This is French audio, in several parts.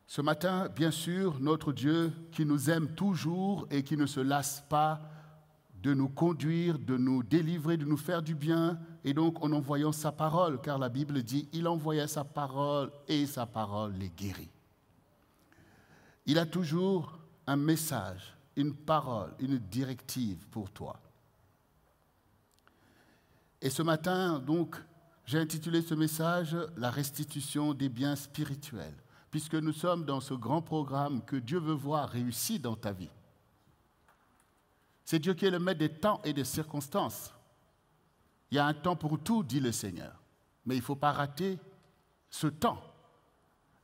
Ce matin, bien sûr, notre Dieu qui nous aime toujours et qui ne se lasse pas de nous conduire, de nous délivrer, de nous faire du bien, et donc en envoyant sa parole, car la Bible dit « Il envoya sa parole et sa parole les guérit ». Il a toujours un message, une parole, une directive pour toi. Et ce matin, donc, j'ai intitulé ce message « La restitution des biens spirituels », puisque nous sommes dans ce grand programme que Dieu veut voir réussi dans ta vie. C'est Dieu qui est le maître des temps et des circonstances. Il y a un temps pour tout, dit le Seigneur. Mais il ne faut pas rater ce temps.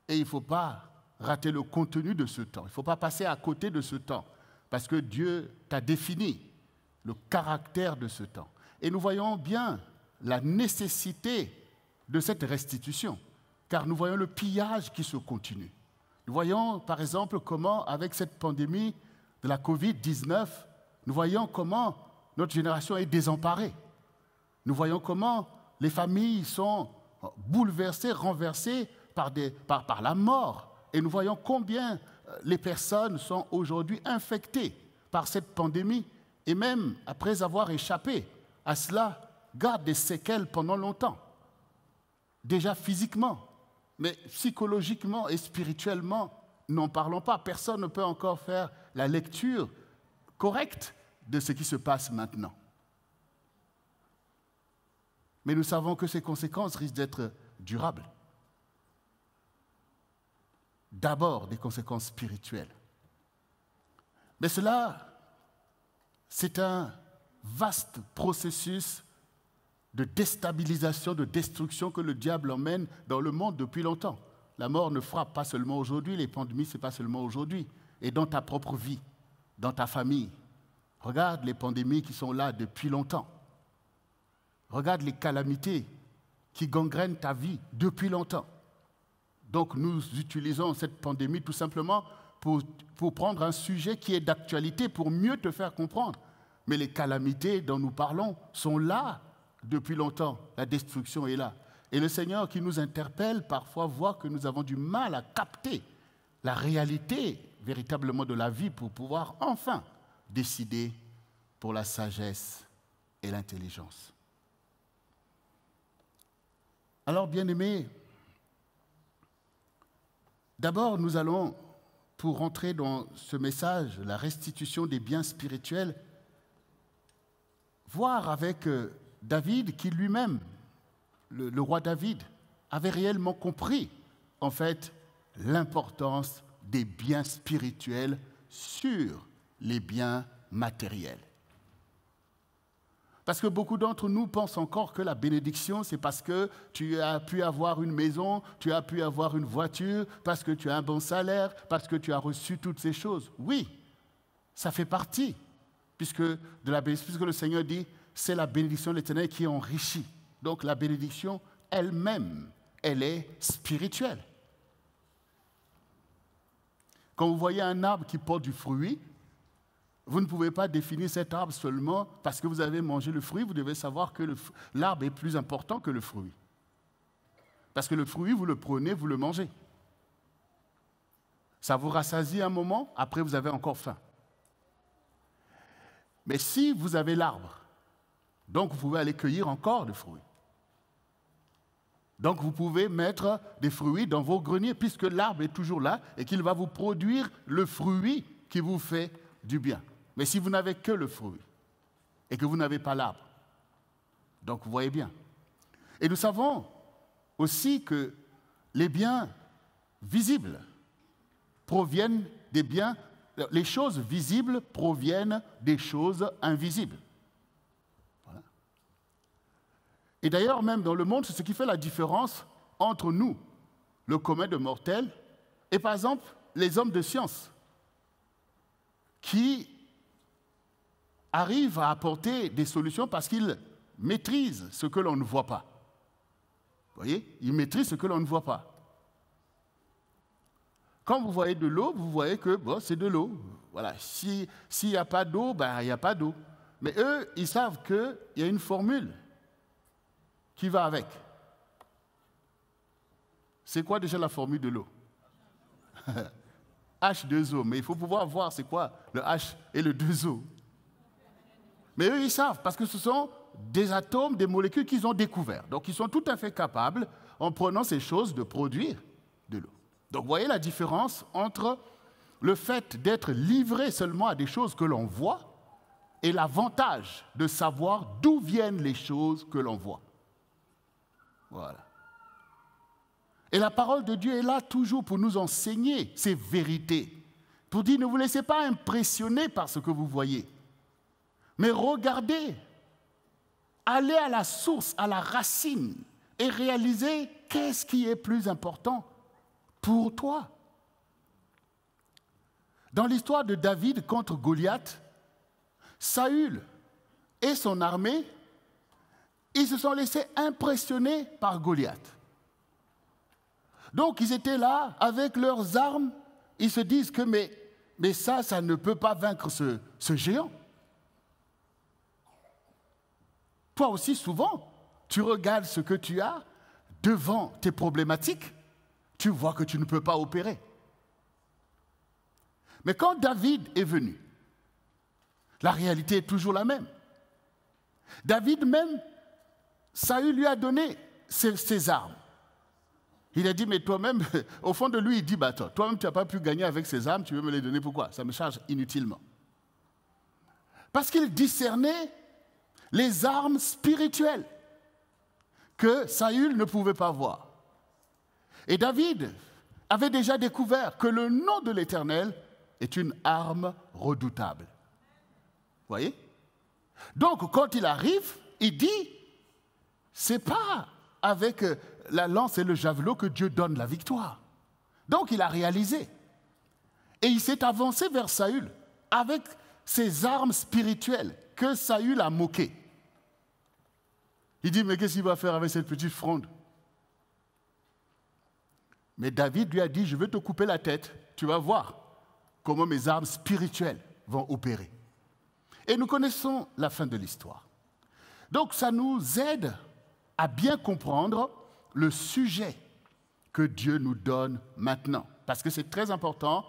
Et il ne faut pas rater le contenu de ce temps. Il ne faut pas passer à côté de ce temps. Parce que Dieu t'a défini le caractère de ce temps. Et nous voyons bien la nécessité de cette restitution. Car nous voyons le pillage qui se continue. Nous voyons, par exemple, comment, avec cette pandémie de la Covid-19, nous voyons comment notre génération est désemparée. Nous voyons comment les familles sont bouleversées, renversées par la mort. Et nous voyons combien les personnes sont aujourd'hui infectées par cette pandémie et même, après avoir échappé à cela, gardent des séquelles pendant longtemps. Déjà physiquement. Mais psychologiquement et spirituellement, n'en parlons pas. Personne ne peut encore faire la lecture correcte de ce qui se passe maintenant. Mais nous savons que ces conséquences risquent d'être durables. D'abord, des conséquences spirituelles. Mais cela, c'est un vaste processus de déstabilisation, de destruction que le diable emmène dans le monde depuis longtemps. La mort ne frappe pas seulement aujourd'hui, les pandémies, ce n'est pas seulement aujourd'hui. Et dans ta propre vie, dans ta famille. Regarde les pandémies qui sont là depuis longtemps. Regarde les calamités qui gangrènent ta vie depuis longtemps. Donc nous utilisons cette pandémie tout simplement pour prendre un sujet qui est d'actualité, pour mieux te faire comprendre. Mais les calamités dont nous parlons sont là depuis longtemps. La destruction est là. Et le Seigneur qui nous interpelle parfois voit que nous avons du mal à capter la réalité véritablement de la vie pour pouvoir enfin décider pour la sagesse et l'intelligence. Alors, bien-aimés, d'abord nous allons, pour rentrer dans ce message, la restitution des biens spirituels, voir avec David, qui lui-même, le roi David, avait réellement compris, en fait, l'importance des biens spirituels sur les biens matériels. Parce que beaucoup d'entre nous pensent encore que la bénédiction, c'est parce que tu as pu avoir une maison, tu as pu avoir une voiture, parce que tu as un bon salaire, parce que tu as reçu toutes ces choses. Oui, ça fait partie, puisque le Seigneur dit, c'est la bénédiction de l'Éternel qui enrichit. Donc la bénédiction elle-même, elle est spirituelle. Quand vous voyez un arbre qui porte du fruit, vous ne pouvez pas définir cet arbre seulement parce que vous avez mangé le fruit. Vous devez savoir que l'arbre est plus important que le fruit. Parce que le fruit, vous le prenez, vous le mangez. Ça vous rassasie un moment, après vous avez encore faim. Mais si vous avez l'arbre, donc vous pouvez aller cueillir encore des fruits. Donc vous pouvez mettre des fruits dans vos greniers puisque l'arbre est toujours là et qu'il va vous produire le fruit qui vous fait du bien. Mais si vous n'avez que le fruit et que vous n'avez pas l'arbre, donc vous voyez bien. Et nous savons aussi que les biens visibles proviennent des biens, les choses visibles proviennent des choses invisibles. Voilà. Et d'ailleurs, même dans le monde, c'est ce qui fait la différence entre nous, le commun de mortels, et par exemple, les hommes de science, qui arrivent à apporter des solutions parce qu'ils maîtrisent ce que l'on ne voit pas. Vous voyez? Ils maîtrisent ce que l'on ne voit pas. Quand vous voyez de l'eau, vous voyez que bon, c'est de l'eau. Voilà. S'il n'y a pas d'eau, ben, il n'y a pas d'eau. Mais eux, ils savent qu'il y a une formule qui va avec. C'est quoi déjà la formule de l'eau? H2O, mais il faut pouvoir voir c'est quoi le H et le 2O. Mais eux, ils savent, parce que ce sont des atomes, des molécules qu'ils ont découvertes. Donc, ils sont tout à fait capables, en prenant ces choses, de produire de l'eau. Donc, vous voyez la différence entre le fait d'être livré seulement à des choses que l'on voit et l'avantage de savoir d'où viennent les choses que l'on voit. Voilà. Et la parole de Dieu est là toujours pour nous enseigner ces vérités. Pour dire, ne vous laissez pas impressionner par ce que vous voyez. Mais regardez, allez à la source, à la racine, et réalisez qu'est-ce qui est plus important pour toi. Dans l'histoire de David contre Goliath, Saül et son armée, ils se sont laissés impressionner par Goliath. Donc ils étaient là avec leurs armes, ils se disent que mais ça ne peut pas vaincre ce géant. Toi aussi, souvent, tu regardes ce que tu as devant tes problématiques, tu vois que tu ne peux pas opérer. Mais quand David est venu, la réalité est toujours la même. David même, Saül lui a donné ses armes. Il a dit, mais toi-même, au fond de lui, il dit, toi-même, tu n'as pas pu gagner avec ces armes, tu veux me les donner pourquoi? Ça me charge inutilement. Parce qu'il discernait les armes spirituelles que Saül ne pouvait pas voir. Et David avait déjà découvert que le nom de l'Éternel est une arme redoutable. Vous voyez? Donc, quand il arrive, il dit, c'est pas avec la lance et le javelot que Dieu donne la victoire. Donc, il a réalisé. Et il s'est avancé vers Saül avec ses armes spirituelles que Saül a moquées. Il dit, mais qu'est-ce qu'il va faire avec cette petite fronde? Mais David lui a dit, je vais te couper la tête, tu vas voir comment mes armes spirituelles vont opérer. Et nous connaissons la fin de l'histoire. Donc ça nous aide à bien comprendre le sujet que Dieu nous donne maintenant. Parce que c'est très important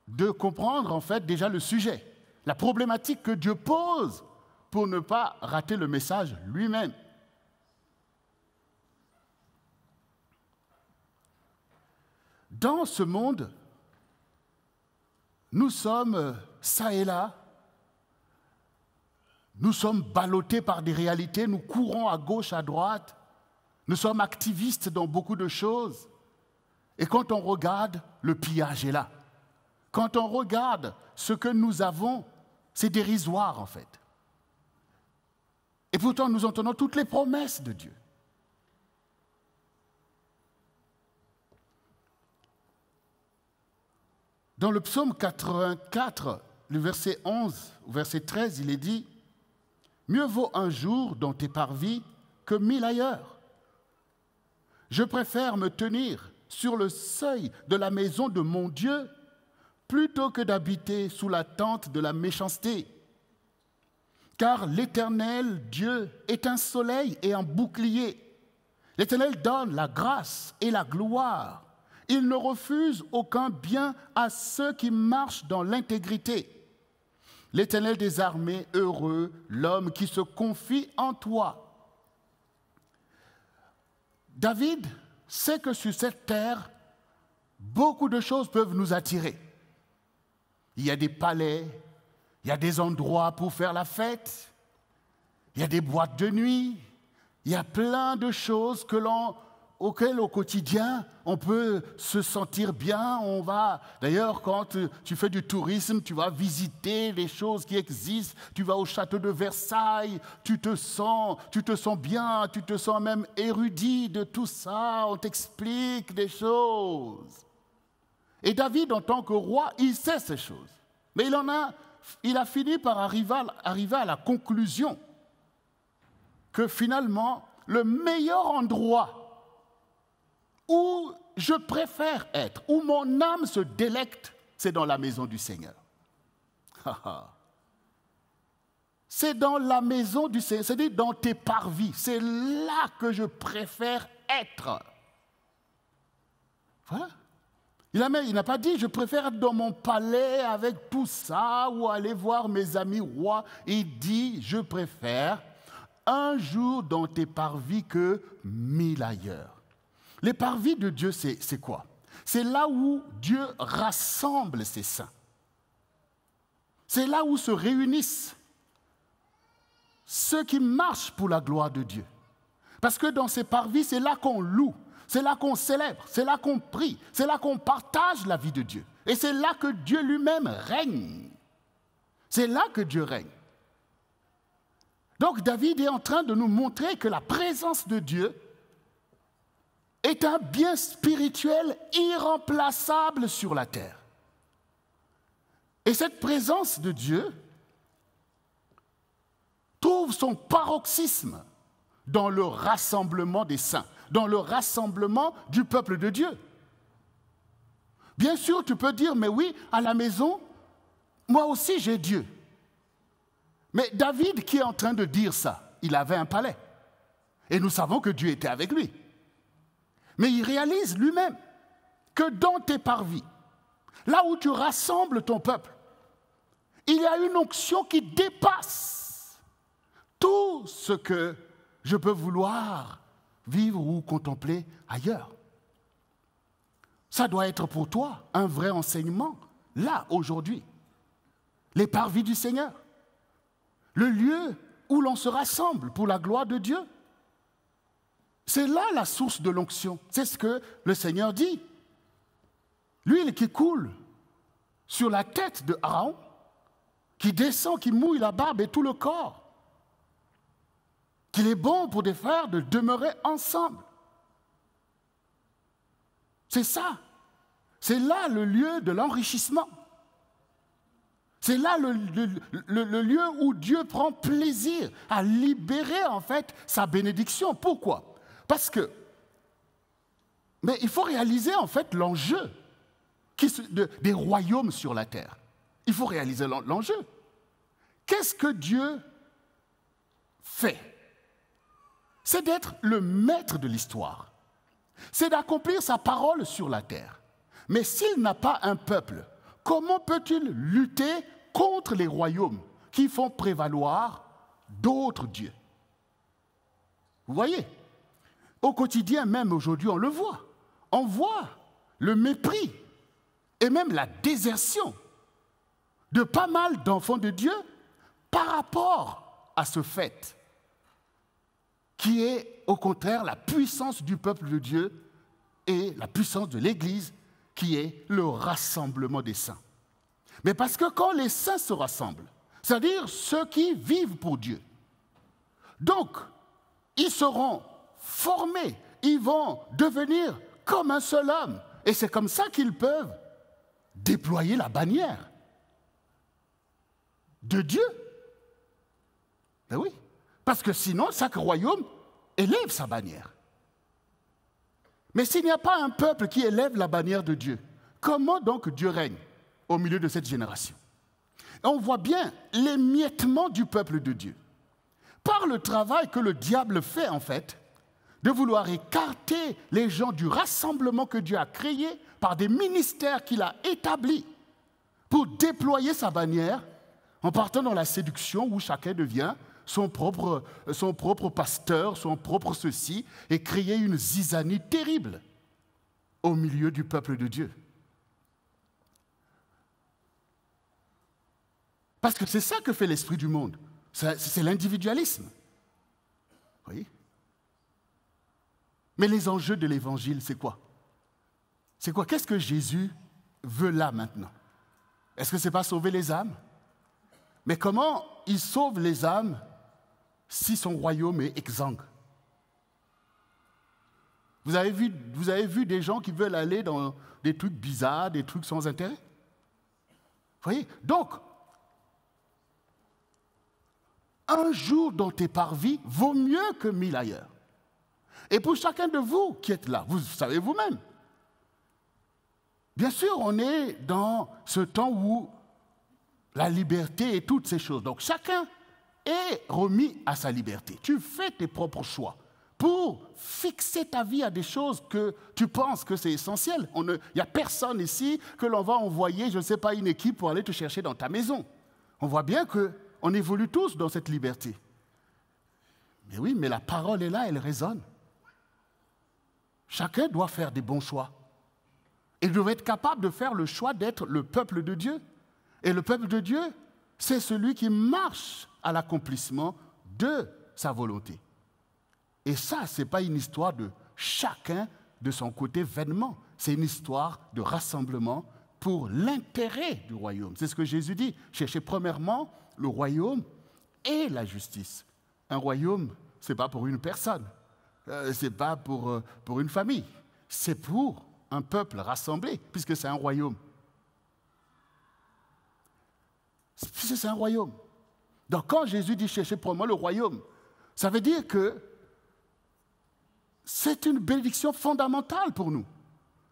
de comprendre en fait déjà le sujet, la problématique que Dieu pose pour ne pas rater le message lui-même. Dans ce monde, nous sommes ça et là, nous sommes ballottés par des réalités, nous courons à gauche, à droite, nous sommes activistes dans beaucoup de choses. Et quand on regarde, le pillage est là. Quand on regarde ce que nous avons, c'est dérisoire en fait. Et pourtant, nous entendons toutes les promesses de Dieu. Dans le psaume 84, le verset 11, verset 13, il est dit « Mieux vaut un jour dans tes parvis que 1000 ailleurs. Je préfère me tenir sur le seuil de la maison de mon Dieu plutôt que d'habiter sous la tente de la méchanceté. Car l'Éternel Dieu est un soleil et un bouclier. L'Éternel donne la grâce et la gloire. Il ne refuse aucun bien à ceux qui marchent dans l'intégrité. L'Éternel des armées, heureux l'homme qui se confie en toi. » David sait que sur cette terre, beaucoup de choses peuvent nous attirer. Il y a des palais, il y a des endroits pour faire la fête, il y a des boîtes de nuit, il y a plein de choses auxquelles au quotidien on peut se sentir bien. D'ailleurs, quand tu fais du tourisme, tu vas visiter les choses qui existent, tu vas au château de Versailles, tu te sens bien, tu te sens même érudit de tout ça, on t'explique des choses. Et David, en tant que roi, il sait ces choses. Mais il a fini par arriver à la conclusion que finalement, le meilleur endroit où je préfère être, où mon âme se délecte, c'est dans la maison du Seigneur. C'est dans la maison du Seigneur, c'est-à-dire dans tes parvis. C'est là que je préfère être. Voilà. Il n'a pas dit, je préfère être dans mon palais avec tout ça ou aller voir mes amis rois. Il dit, je préfère un jour dans tes parvis que 1000 ailleurs. Les parvis de Dieu, c'est quoi? C'est là où Dieu rassemble ses saints. C'est là où se réunissent ceux qui marchent pour la gloire de Dieu. Parce que dans ces parvis, c'est là qu'on loue, c'est là qu'on célèbre, c'est là qu'on prie, c'est là qu'on partage la vie de Dieu. Et c'est là que Dieu lui-même règne. C'est là que Dieu règne. Donc David est en train de nous montrer que la présence de Dieu est un bien spirituel irremplaçable sur la terre. Et cette présence de Dieu trouve son paroxysme dans le rassemblement des saints, dans le rassemblement du peuple de Dieu. Bien sûr, tu peux dire, mais oui, à la maison, moi aussi j'ai Dieu. Mais David qui est en train de dire ça, il avait un palais. Et nous savons que Dieu était avec lui. Mais il réalise lui-même que dans tes parvis, là où tu rassembles ton peuple, il y a une onction qui dépasse tout ce que je peux vouloir vivre ou contempler ailleurs. Ça doit être pour toi un vrai enseignement, là, aujourd'hui. Les parvis du Seigneur, le lieu où l'on se rassemble pour la gloire de Dieu. C'est là la source de l'onction. C'est ce que le Seigneur dit. L'huile qui coule sur la tête de Aaron, qui descend, qui mouille la barbe et tout le corps, qu'il est bon pour des frères de demeurer ensemble. C'est ça. C'est là le lieu de l'enrichissement. C'est là le lieu où Dieu prend plaisir à libérer en fait sa bénédiction. Pourquoi? Parce que, mais il faut réaliser en fait l'enjeu des royaumes sur la terre. Il faut réaliser l'enjeu. Qu'est-ce que Dieu fait? C'est d'être le maître de l'histoire. C'est d'accomplir sa parole sur la terre. Mais s'il n'a pas un peuple, comment peut-il lutter contre les royaumes qui font prévaloir d'autres dieux? Vous voyez? Au quotidien, même aujourd'hui, on le voit. On voit le mépris et même la désertion de pas mal d'enfants de Dieu par rapport à ce fait qui est au contraire la puissance du peuple de Dieu et la puissance de l'Église qui est le rassemblement des saints. Mais parce que quand les saints se rassemblent, c'est-à-dire ceux qui vivent pour Dieu, donc ils seront formés, ils vont devenir comme un seul homme. Et c'est comme ça qu'ils peuvent déployer la bannière de Dieu. Ben oui, parce que sinon, chaque royaume élève sa bannière. Mais s'il n'y a pas un peuple qui élève la bannière de Dieu, comment donc Dieu règne au milieu de cette génération? Et on voit bien l'émiettement du peuple de Dieu. Par le travail que le diable fait, en fait, de vouloir écarter les gens du rassemblement que Dieu a créé par des ministères qu'il a établis pour déployer sa bannière en partant dans la séduction où chacun devient son propre pasteur, son propre ceci, et créer une zizanie terrible au milieu du peuple de Dieu. Parce que c'est ça que fait l'esprit du monde. C'est l'individualisme. Vous voyez? Mais les enjeux de l'évangile, c'est quoi? C'est quoi? Qu'est-ce que Jésus veut là maintenant? Est-ce que ce n'est pas sauver les âmes? Mais comment il sauve les âmes si son royaume est exsangue? Vous avez vu des gens qui veulent aller dans des trucs bizarres, des trucs sans intérêt? Vous voyez? Donc, un jour dans tes parvis vaut mieux que 1000 ailleurs. Et pour chacun de vous qui êtes là, vous savez vous-même. Bien sûr, on est dans ce temps où la liberté et toutes ces choses. Donc chacun est remis à sa liberté. Tu fais tes propres choix. pour fixer ta vie à des choses que tu penses que c'est essentiel. Il n'y a personne ici que l'on va envoyer, je ne sais pas, une équipe pour aller te chercher dans ta maison. On voit bien qu'on évolue tous dans cette liberté. Mais oui, mais la parole est là, elle résonne. Chacun doit faire des bons choix. Il doit être capable de faire le choix d'être le peuple de Dieu. Et le peuple de Dieu, c'est celui qui marche à l'accomplissement de sa volonté. Et ça, ce n'est pas une histoire de chacun de son côté vainement. C'est une histoire de rassemblement pour l'intérêt du royaume. C'est ce que Jésus dit. Cherchez premièrement le royaume et la justice. Un royaume, ce n'est pas pour une personne. Ce n'est pas pour une famille. C'est pour un peuple rassemblé, puisque c'est un royaume. Puisque c'est un royaume. Donc quand Jésus dit cherchez premièrement le royaume, ça veut dire que c'est une bénédiction fondamentale pour nous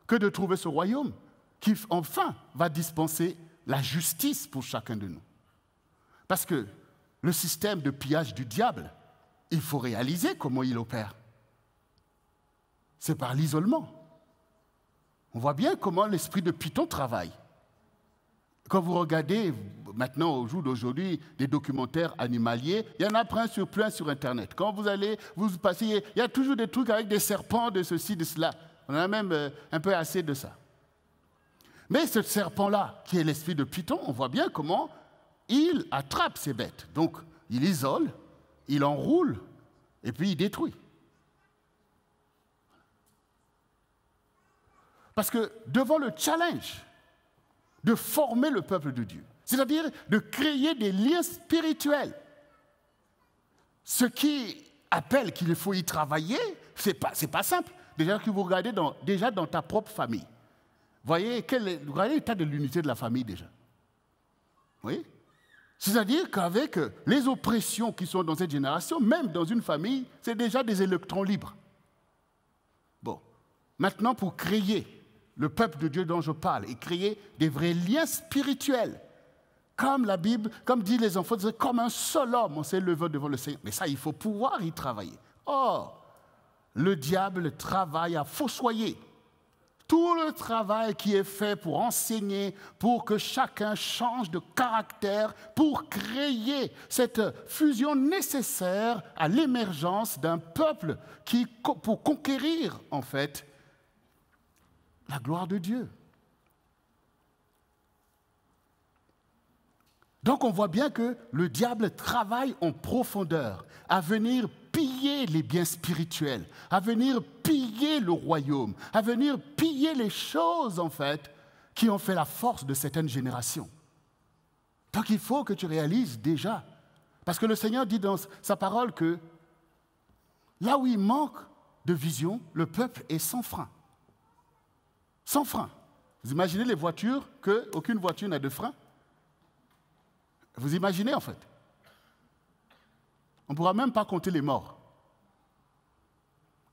que de trouver ce royaume qui, enfin, va dispenser la justice pour chacun de nous. Parce que le système de pillage du diable, il faut réaliser comment il opère. C'est par l'isolement. On voit bien comment l'esprit de Python travaille. Quand vous regardez maintenant, au jour d'aujourd'hui, des documentaires animaliers, il y en a plein sur Internet. Quand vous passez, il y a toujours des trucs avec des serpents, de ceci, de cela. On en a même un peu assez de ça. Mais ce serpent-là, qui est l'esprit de Python, on voit bien comment il attrape ces bêtes. Donc, il isole, il enroule, et puis il détruit. Parce que devant le challenge de former le peuple de Dieu, c'est-à-dire de créer des liens spirituels, ce qui appelle qu'il faut y travailler, c'est pas simple. Déjà que vous regardez déjà dans ta propre famille. Regardez l'état de l'unité de la famille déjà. Oui. C'est-à-dire qu'avec les oppressions qui sont dans cette génération, même dans une famille, c'est déjà des électrons libres. Bon. Maintenant, pour créer le peuple de Dieu dont je parle et créer des vrais liens spirituels, comme la Bible, comme disent les enfants, c'est comme un seul homme, on s'est levé devant le Seigneur. Mais ça, il faut pouvoir y travailler. Or, le diable travaille à fossoyer. Tout le travail qui est fait pour enseigner, pour que chacun change de caractère, pour créer cette fusion nécessaire à l'émergence d'un peuple pour conquérir, en fait, la gloire de Dieu. Donc on voit bien que le diable travaille en profondeur à venir piller les biens spirituels, à venir piller le royaume, à venir piller les choses, en fait, qui ont fait la force de certaines générations. Donc il faut que tu réalises déjà, parce que le Seigneur dit dans sa parole que là où il manque de vision, le peuple est sans frein. Sans frein. Vous imaginez les voitures, qu'aucune voiture n'a de frein? Vous imaginez en fait? On ne pourra même pas compter les morts.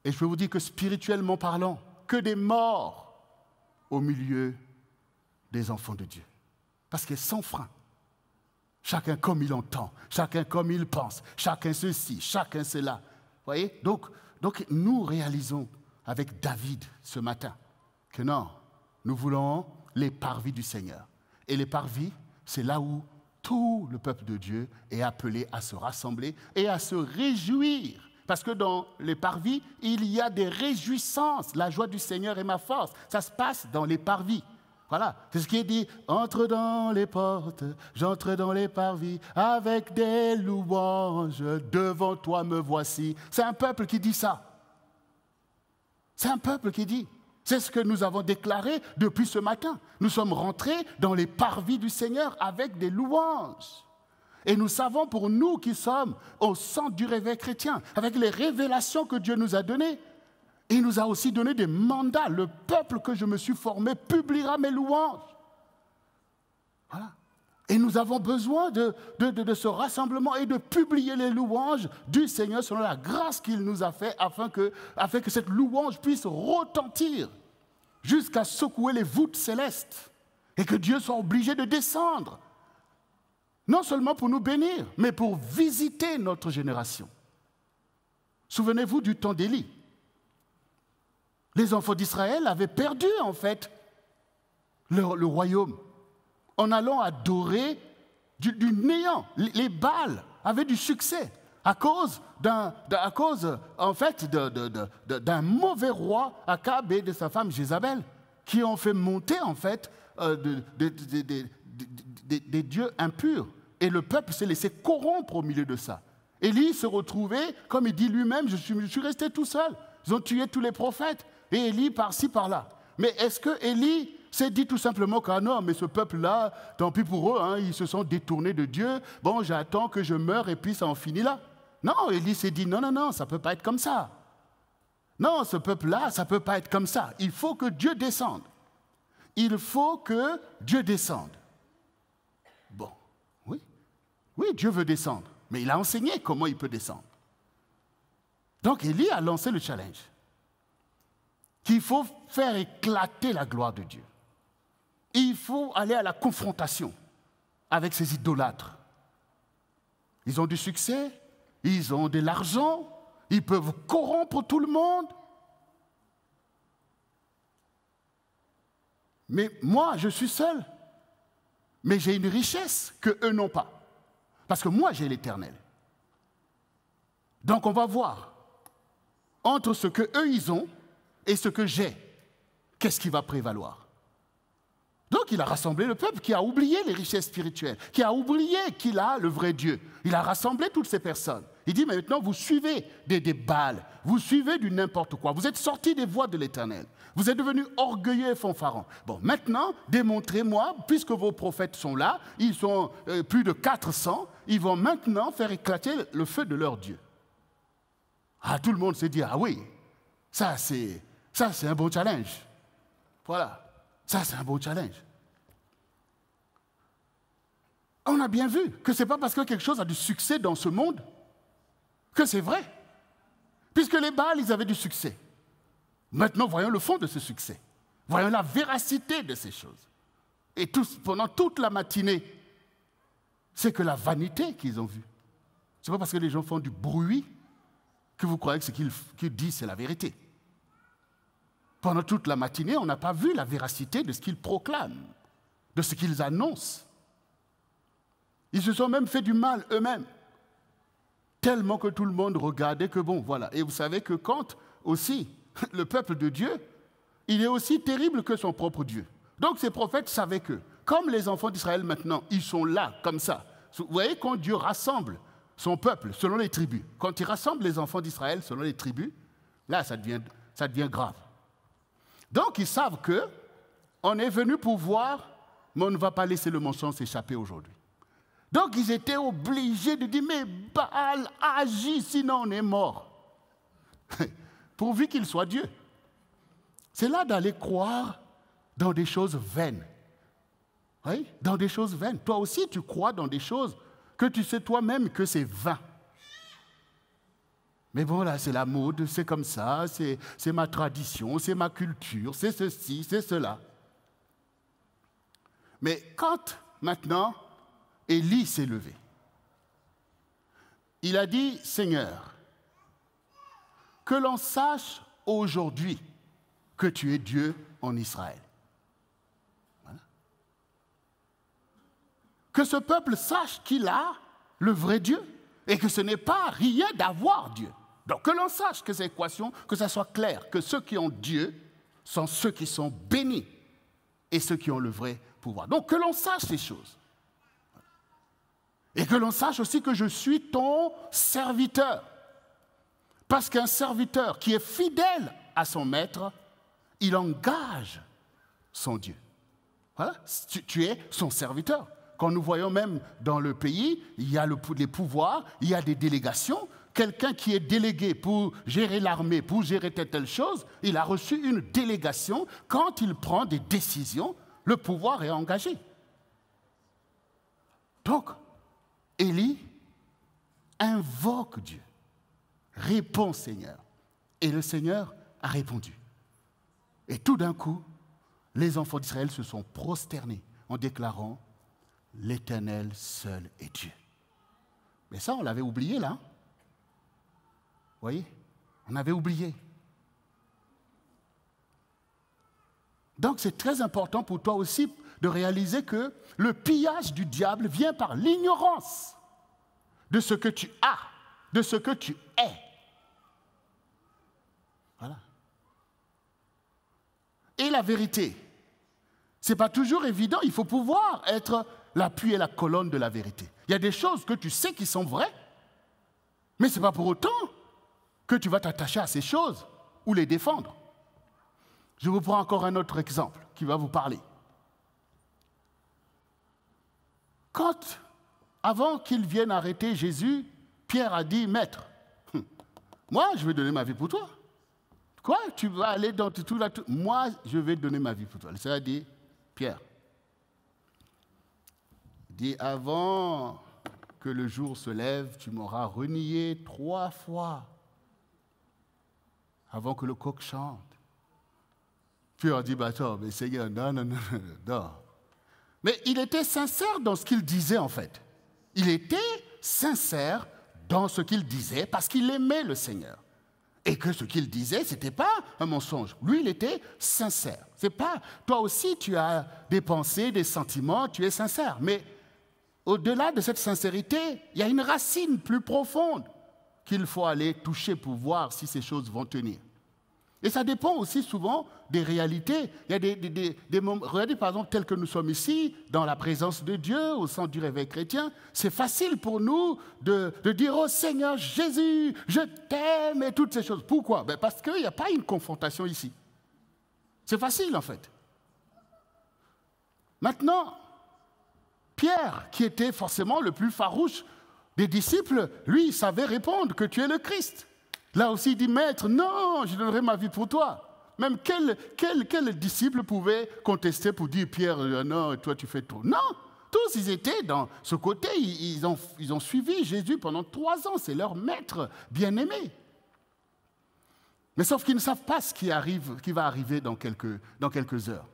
Et je peux vous dire que spirituellement parlant, que des morts au milieu des enfants de Dieu. Parce que sans frein. Chacun comme il entend, chacun comme il pense, chacun ceci, chacun cela. Vous voyez? Donc nous réalisons avec David ce matin que non, nous voulons les parvis du Seigneur. Et les parvis, c'est là où tout le peuple de Dieu est appelé à se rassembler et à se réjouir. Parce que dans les parvis, il y a des réjouissances. La joie du Seigneur est ma force. Ça se passe dans les parvis. Voilà, c'est ce qui est dit. Entre dans les portes, j'entre dans les parvis, avec des louanges, devant toi me voici. C'est un peuple qui dit ça. C'est un peuple qui dit. C'est ce que nous avons déclaré depuis ce matin. Nous sommes rentrés dans les parvis du Seigneur avec des louanges. Et nous savons pour nous qui sommes au centre du réveil chrétien, avec les révélations que Dieu nous a données, il nous a aussi donné des mandats. Le peuple que je me suis formé publiera mes louanges. Voilà. Et nous avons besoin de ce rassemblement et de publier les louanges du Seigneur selon la grâce qu'il nous a fait afin que cette louange puisse retentir jusqu'à secouer les voûtes célestes et que Dieu soit obligé de descendre. Non seulement pour nous bénir, mais pour visiter notre génération. Souvenez-vous du temps d'Élie. Les enfants d'Israël avaient perdu, en fait, le royaume en allant adorer du néant. Les Baals avaient du succès à cause en fait, d'un mauvais roi, Akab, et de sa femme Jézabel, qui ont fait monter, en fait, des dieux impurs. Et le peuple s'est laissé corrompre au milieu de ça. Élie se retrouvait, comme il dit lui-même, je suis resté tout seul. Ils ont tué tous les prophètes. Et Élie par-ci, par-là. Mais est-ce que Élie s'est dit tout simplement que non, mais ce peuple-là, tant pis pour eux, hein, ils se sont détournés de Dieu. Bon, j'attends que je meure et puis ça en finit là. Non, Élie s'est dit non, ça ne peut pas être comme ça. Non, ce peuple-là, ça ne peut pas être comme ça. Il faut que Dieu descende. Il faut que Dieu descende. Bon, oui, Dieu veut descendre. Mais il a enseigné comment il peut descendre. Donc Élie a lancé le challenge. Qu'il faut faire éclater la gloire de Dieu. Il faut aller à la confrontation avec ces idolâtres. Ils ont du succès, ils ont de l'argent, ils peuvent corrompre tout le monde. Mais moi, je suis seul. Mais j'ai une richesse qu'eux n'ont pas. Parce que moi, j'ai l'Éternel. Donc on va voir entre ce qu'eux, ils ont et ce que j'ai, qu'est-ce qui va prévaloir? Donc il a rassemblé le peuple qui a oublié les richesses spirituelles, qui a oublié qu'il a le vrai Dieu. Il a rassemblé toutes ces personnes. Il dit, mais maintenant vous suivez des Baals, vous suivez du n'importe quoi, vous êtes sortis des voies de l'Éternel, vous êtes devenus orgueilleux et fanfarons. Bon, maintenant, démontrez-moi, puisque vos prophètes sont là, ils sont plus de 400, ils vont maintenant faire éclater le feu de leur Dieu. Ah, tout le monde s'est dit, ah oui, ça c'est un bon challenge. Voilà, ça c'est un bon challenge. On a bien vu que ce n'est pas parce que quelque chose a du succès dans ce monde que c'est vrai. Puisque les Baals, ils avaient du succès. Maintenant, voyons le fond de ce succès. Voyons la véracité de ces choses. Et pendant toute la matinée, c'est que la vanité qu'ils ont vue. Ce n'est pas parce que les gens font du bruit que vous croyez que ce qu'ils disent, c'est la vérité. Pendant toute la matinée, on n'a pas vu la véracité de ce qu'ils proclament, de ce qu'ils annoncent. Ils se sont même fait du mal eux-mêmes, tellement que tout le monde regardait que bon, voilà. Et vous savez que quand aussi le peuple de Dieu, il est aussi terrible que son propre Dieu. Donc ces prophètes savaient que, comme les enfants d'Israël maintenant, ils sont là, comme ça. Vous voyez, quand Dieu rassemble son peuple selon les tribus, quand il rassemble les enfants d'Israël selon les tribus, là, ça devient grave. Donc ils savent qu'on est venu pour voir, mais on ne va pas laisser le mensonge s'échapper aujourd'hui. Donc ils étaient obligés de dire, mais Baal agit, sinon on est mort. Pourvu qu'il soit Dieu. C'est là d'aller croire dans des choses vaines. Oui, dans des choses vaines. Toi aussi, tu crois dans des choses que tu sais toi-même que c'est vain. Mais bon, là, c'est la mode, c'est comme ça, c'est ma tradition, c'est ma culture, c'est ceci, c'est cela. Mais quand, maintenant, Élie s'est levé, il a dit, Seigneur, que l'on sache aujourd'hui que tu es Dieu en Israël. Voilà. Que ce peuple sache qu'il a le vrai Dieu et que ce n'est pas rien d'avoir Dieu. Donc que l'on sache que ces équations, que ça soit clair, que ceux qui ont Dieu sont ceux qui sont bénis et ceux qui ont le vrai pouvoir. Donc que l'on sache ces choses. Et que l'on sache aussi que je suis ton serviteur. Parce qu'un serviteur qui est fidèle à son maître, il engage son Dieu. Voilà, tu es son serviteur. Quand nous voyons même dans le pays, il y a les pouvoirs, il y a des délégations. Quelqu'un qui est délégué pour gérer l'armée, pour gérer telle chose, il a reçu une délégation. Quand il prend des décisions, le pouvoir est engagé. Donc, Élie invoque Dieu. Réponds, Seigneur. Et le Seigneur a répondu. Et tout d'un coup, les enfants d'Israël se sont prosternés en déclarant « L'Éternel seul est Dieu ». Mais ça, on l'avait oublié là. Vous voyez? On avait oublié. Donc c'est très important pour toi aussi de réaliser que le pillage du diable vient par l'ignorance de ce que tu as, de ce que tu es. Voilà. Et la vérité, ce n'est pas toujours évident, il faut pouvoir être l'appui et la colonne de la vérité. Il y a des choses que tu sais qui sont vraies, mais ce n'est pas pour autant que tu vas t'attacher à ces choses ou les défendre. Je vous prends encore un autre exemple qui va vous parler. Avant qu'il vienne arrêter Jésus, Pierre a dit, « Maître, moi, je vais donner ma vie pour toi. Quoi? Tu vas aller dans tout là. Moi, je vais donner ma vie pour toi. » Le Seigneur a dit, « Pierre, dit, avant que le jour se lève, tu m'auras renié 3 fois avant que le coq chante. » Puis on dit, bah, attends, mais Seigneur, non. Mais il était sincère dans ce qu'il disait, en fait. Il était sincère dans ce qu'il disait parce qu'il aimait le Seigneur. Et que ce qu'il disait, ce n'était pas un mensonge. Lui, il était sincère. C'est pas, toi aussi, tu as des pensées, des sentiments, tu es sincère. Mais au-delà de cette sincérité, il y a une racine plus profonde qu'il faut aller toucher pour voir si ces choses vont tenir. Et ça dépend aussi souvent des réalités. Il y a des moments, regardez par exemple, tels que nous sommes ici, dans la présence de Dieu, au centre du réveil chrétien, c'est facile pour nous de dire « Oh Seigneur Jésus, je t'aime » et toutes ces choses. Pourquoi? Parce qu'il n'y a pas une confrontation ici. C'est facile en fait. Maintenant, Pierre, qui était forcément le plus farouche des disciples, lui, il savait répondre que tu es le Christ. Là aussi, il dit, « Maître, non, je donnerai ma vie pour toi. » Même quel disciple pouvait contester pour dire, « Pierre, non, toi, tu fais trop. » Non, tous, ils étaient dans ce côté, ils ont suivi Jésus pendant 3 ans. C'est leur maître bien-aimé. Mais sauf qu'ils ne savent pas ce qui va arriver dans quelques heures.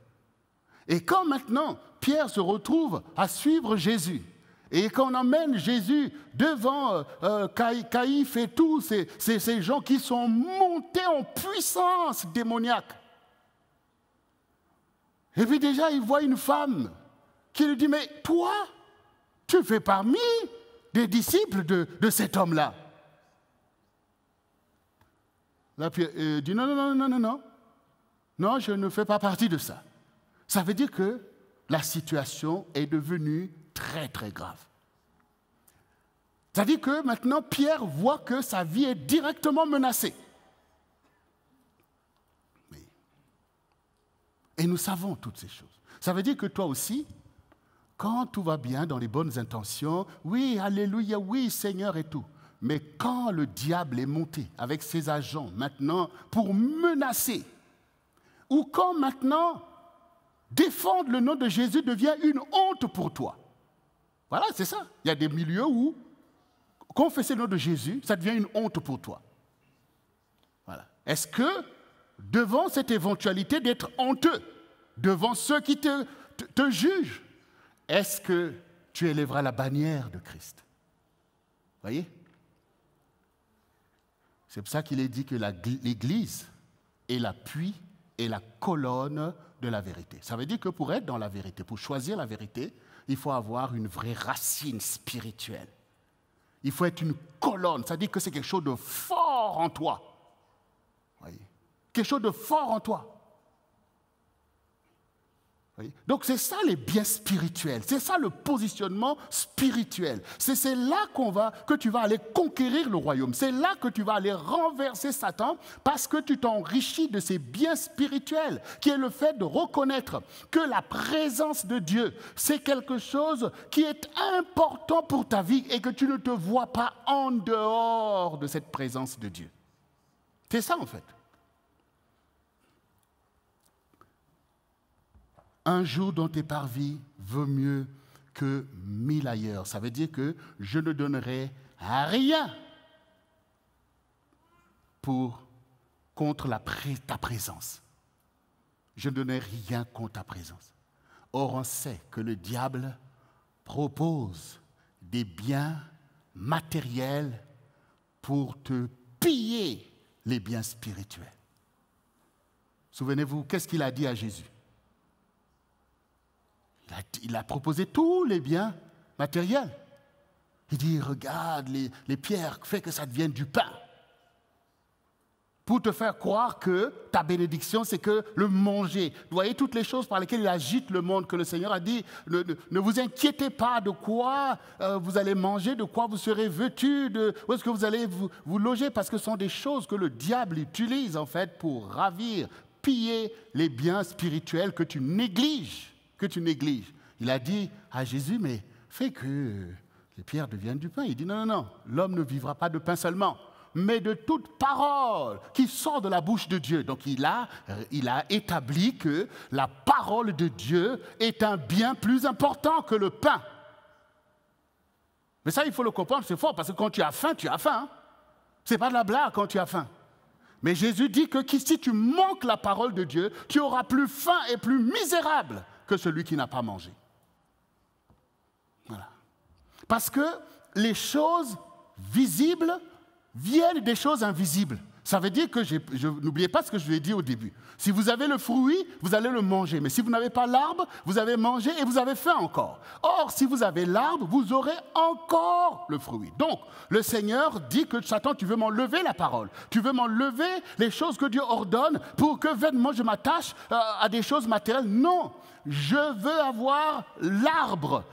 Et quand maintenant, Pierre se retrouve à suivre Jésus, et qu'on emmène Jésus devant Caïphe et tous ces gens qui sont montés en puissance démoniaque. Et puis déjà, il voit une femme qui lui dit, « Mais toi, tu fais parmi des disciples de cet homme-là. » Là, Pierre dit, « Non, non, je ne fais pas partie de ça. » Ça veut dire que la situation est devenue très, très grave. C'est-à-dire que maintenant, Pierre voit que sa vie est directement menacée. Oui. Et nous savons toutes ces choses. Ça veut dire que toi aussi, quand tout va bien, dans les bonnes intentions, oui, alléluia, oui, Seigneur et tout. Mais quand le diable est monté avec ses agents maintenant pour menacer, ou quand maintenant défendre le nom de Jésus devient une honte pour toi. Voilà, c'est ça. Il y a des milieux où confesser le nom de Jésus, ça devient une honte pour toi. Voilà. Est-ce que, devant cette éventualité d'être honteux, devant ceux qui te jugent, est-ce que tu élèveras la bannière de Christ? Vous voyez? C'est pour ça qu'il est dit que l'Église est l'appui et la colonne de la vérité. Ça veut dire que pour être dans la vérité, pour choisir la vérité, il faut avoir une vraie racine spirituelle. Il faut être une colonne, ça veut dire que c'est quelque chose de fort en toi. Voyez? Quelque chose de fort en toi. Voyez? Donc c'est ça les biens spirituels, c'est ça le positionnement spirituel. C'est là que tu vas aller conquérir le royaume, c'est là que tu vas aller renverser Satan parce que tu t'enrichis de ces biens spirituels, qui est le fait de reconnaître que la présence de Dieu, c'est quelque chose qui est important pour ta vie et que tu ne te vois pas en dehors de cette présence de Dieu. C'est ça en fait. Un jour dans tes parvis vaut mieux que 1000 ailleurs. Ça veut dire que je ne donnerai rien contre ta présence. Je ne donnerai rien contre ta présence. Or, on sait que le diable propose des biens matériels pour te piller les biens spirituels. Souvenez-vous, qu'est-ce qu'il a dit à Jésus? Il a proposé tous les biens matériels. Il dit, regarde les pierres, fais que ça devienne du pain. Pour te faire croire que ta bénédiction, c'est que le manger. Vous voyez toutes les choses par lesquelles il agite le monde, que le Seigneur a dit, ne vous inquiétez pas de quoi vous allez manger, de quoi vous serez vêtus, où est-ce que vous allez vous loger, parce que ce sont des choses que le diable utilise en fait pour ravir, piller les biens spirituels que tu négliges. Il a dit à Jésus, mais fais que les pierres deviennent du pain. Il dit, non, l'homme ne vivra pas de pain seulement, mais de toute parole qui sort de la bouche de Dieu. Donc il a établi que la parole de Dieu est un bien plus important que le pain. Mais ça, il faut le comprendre, c'est fort, parce que quand tu as faim, tu as faim. Hein? Ce n'est pas de la blague quand tu as faim. Mais Jésus dit que si tu manques la parole de Dieu, tu auras plus faim et plus misérable que celui qui n'a pas mangé. Voilà. Parce que les choses visibles viennent des choses invisibles. Ça veut dire que, n'oubliez pas ce que je vous ai dit au début. Si vous avez le fruit, vous allez le manger. Mais si vous n'avez pas l'arbre, vous avez mangé et vous avez faim encore. Or, si vous avez l'arbre, vous aurez encore le fruit. Donc, le Seigneur dit que Satan, tu veux m'enlever la parole. Tu veux m'enlever les choses que Dieu ordonne pour que vainement je m'attache à des choses matérielles. Non, je veux avoir l'arbre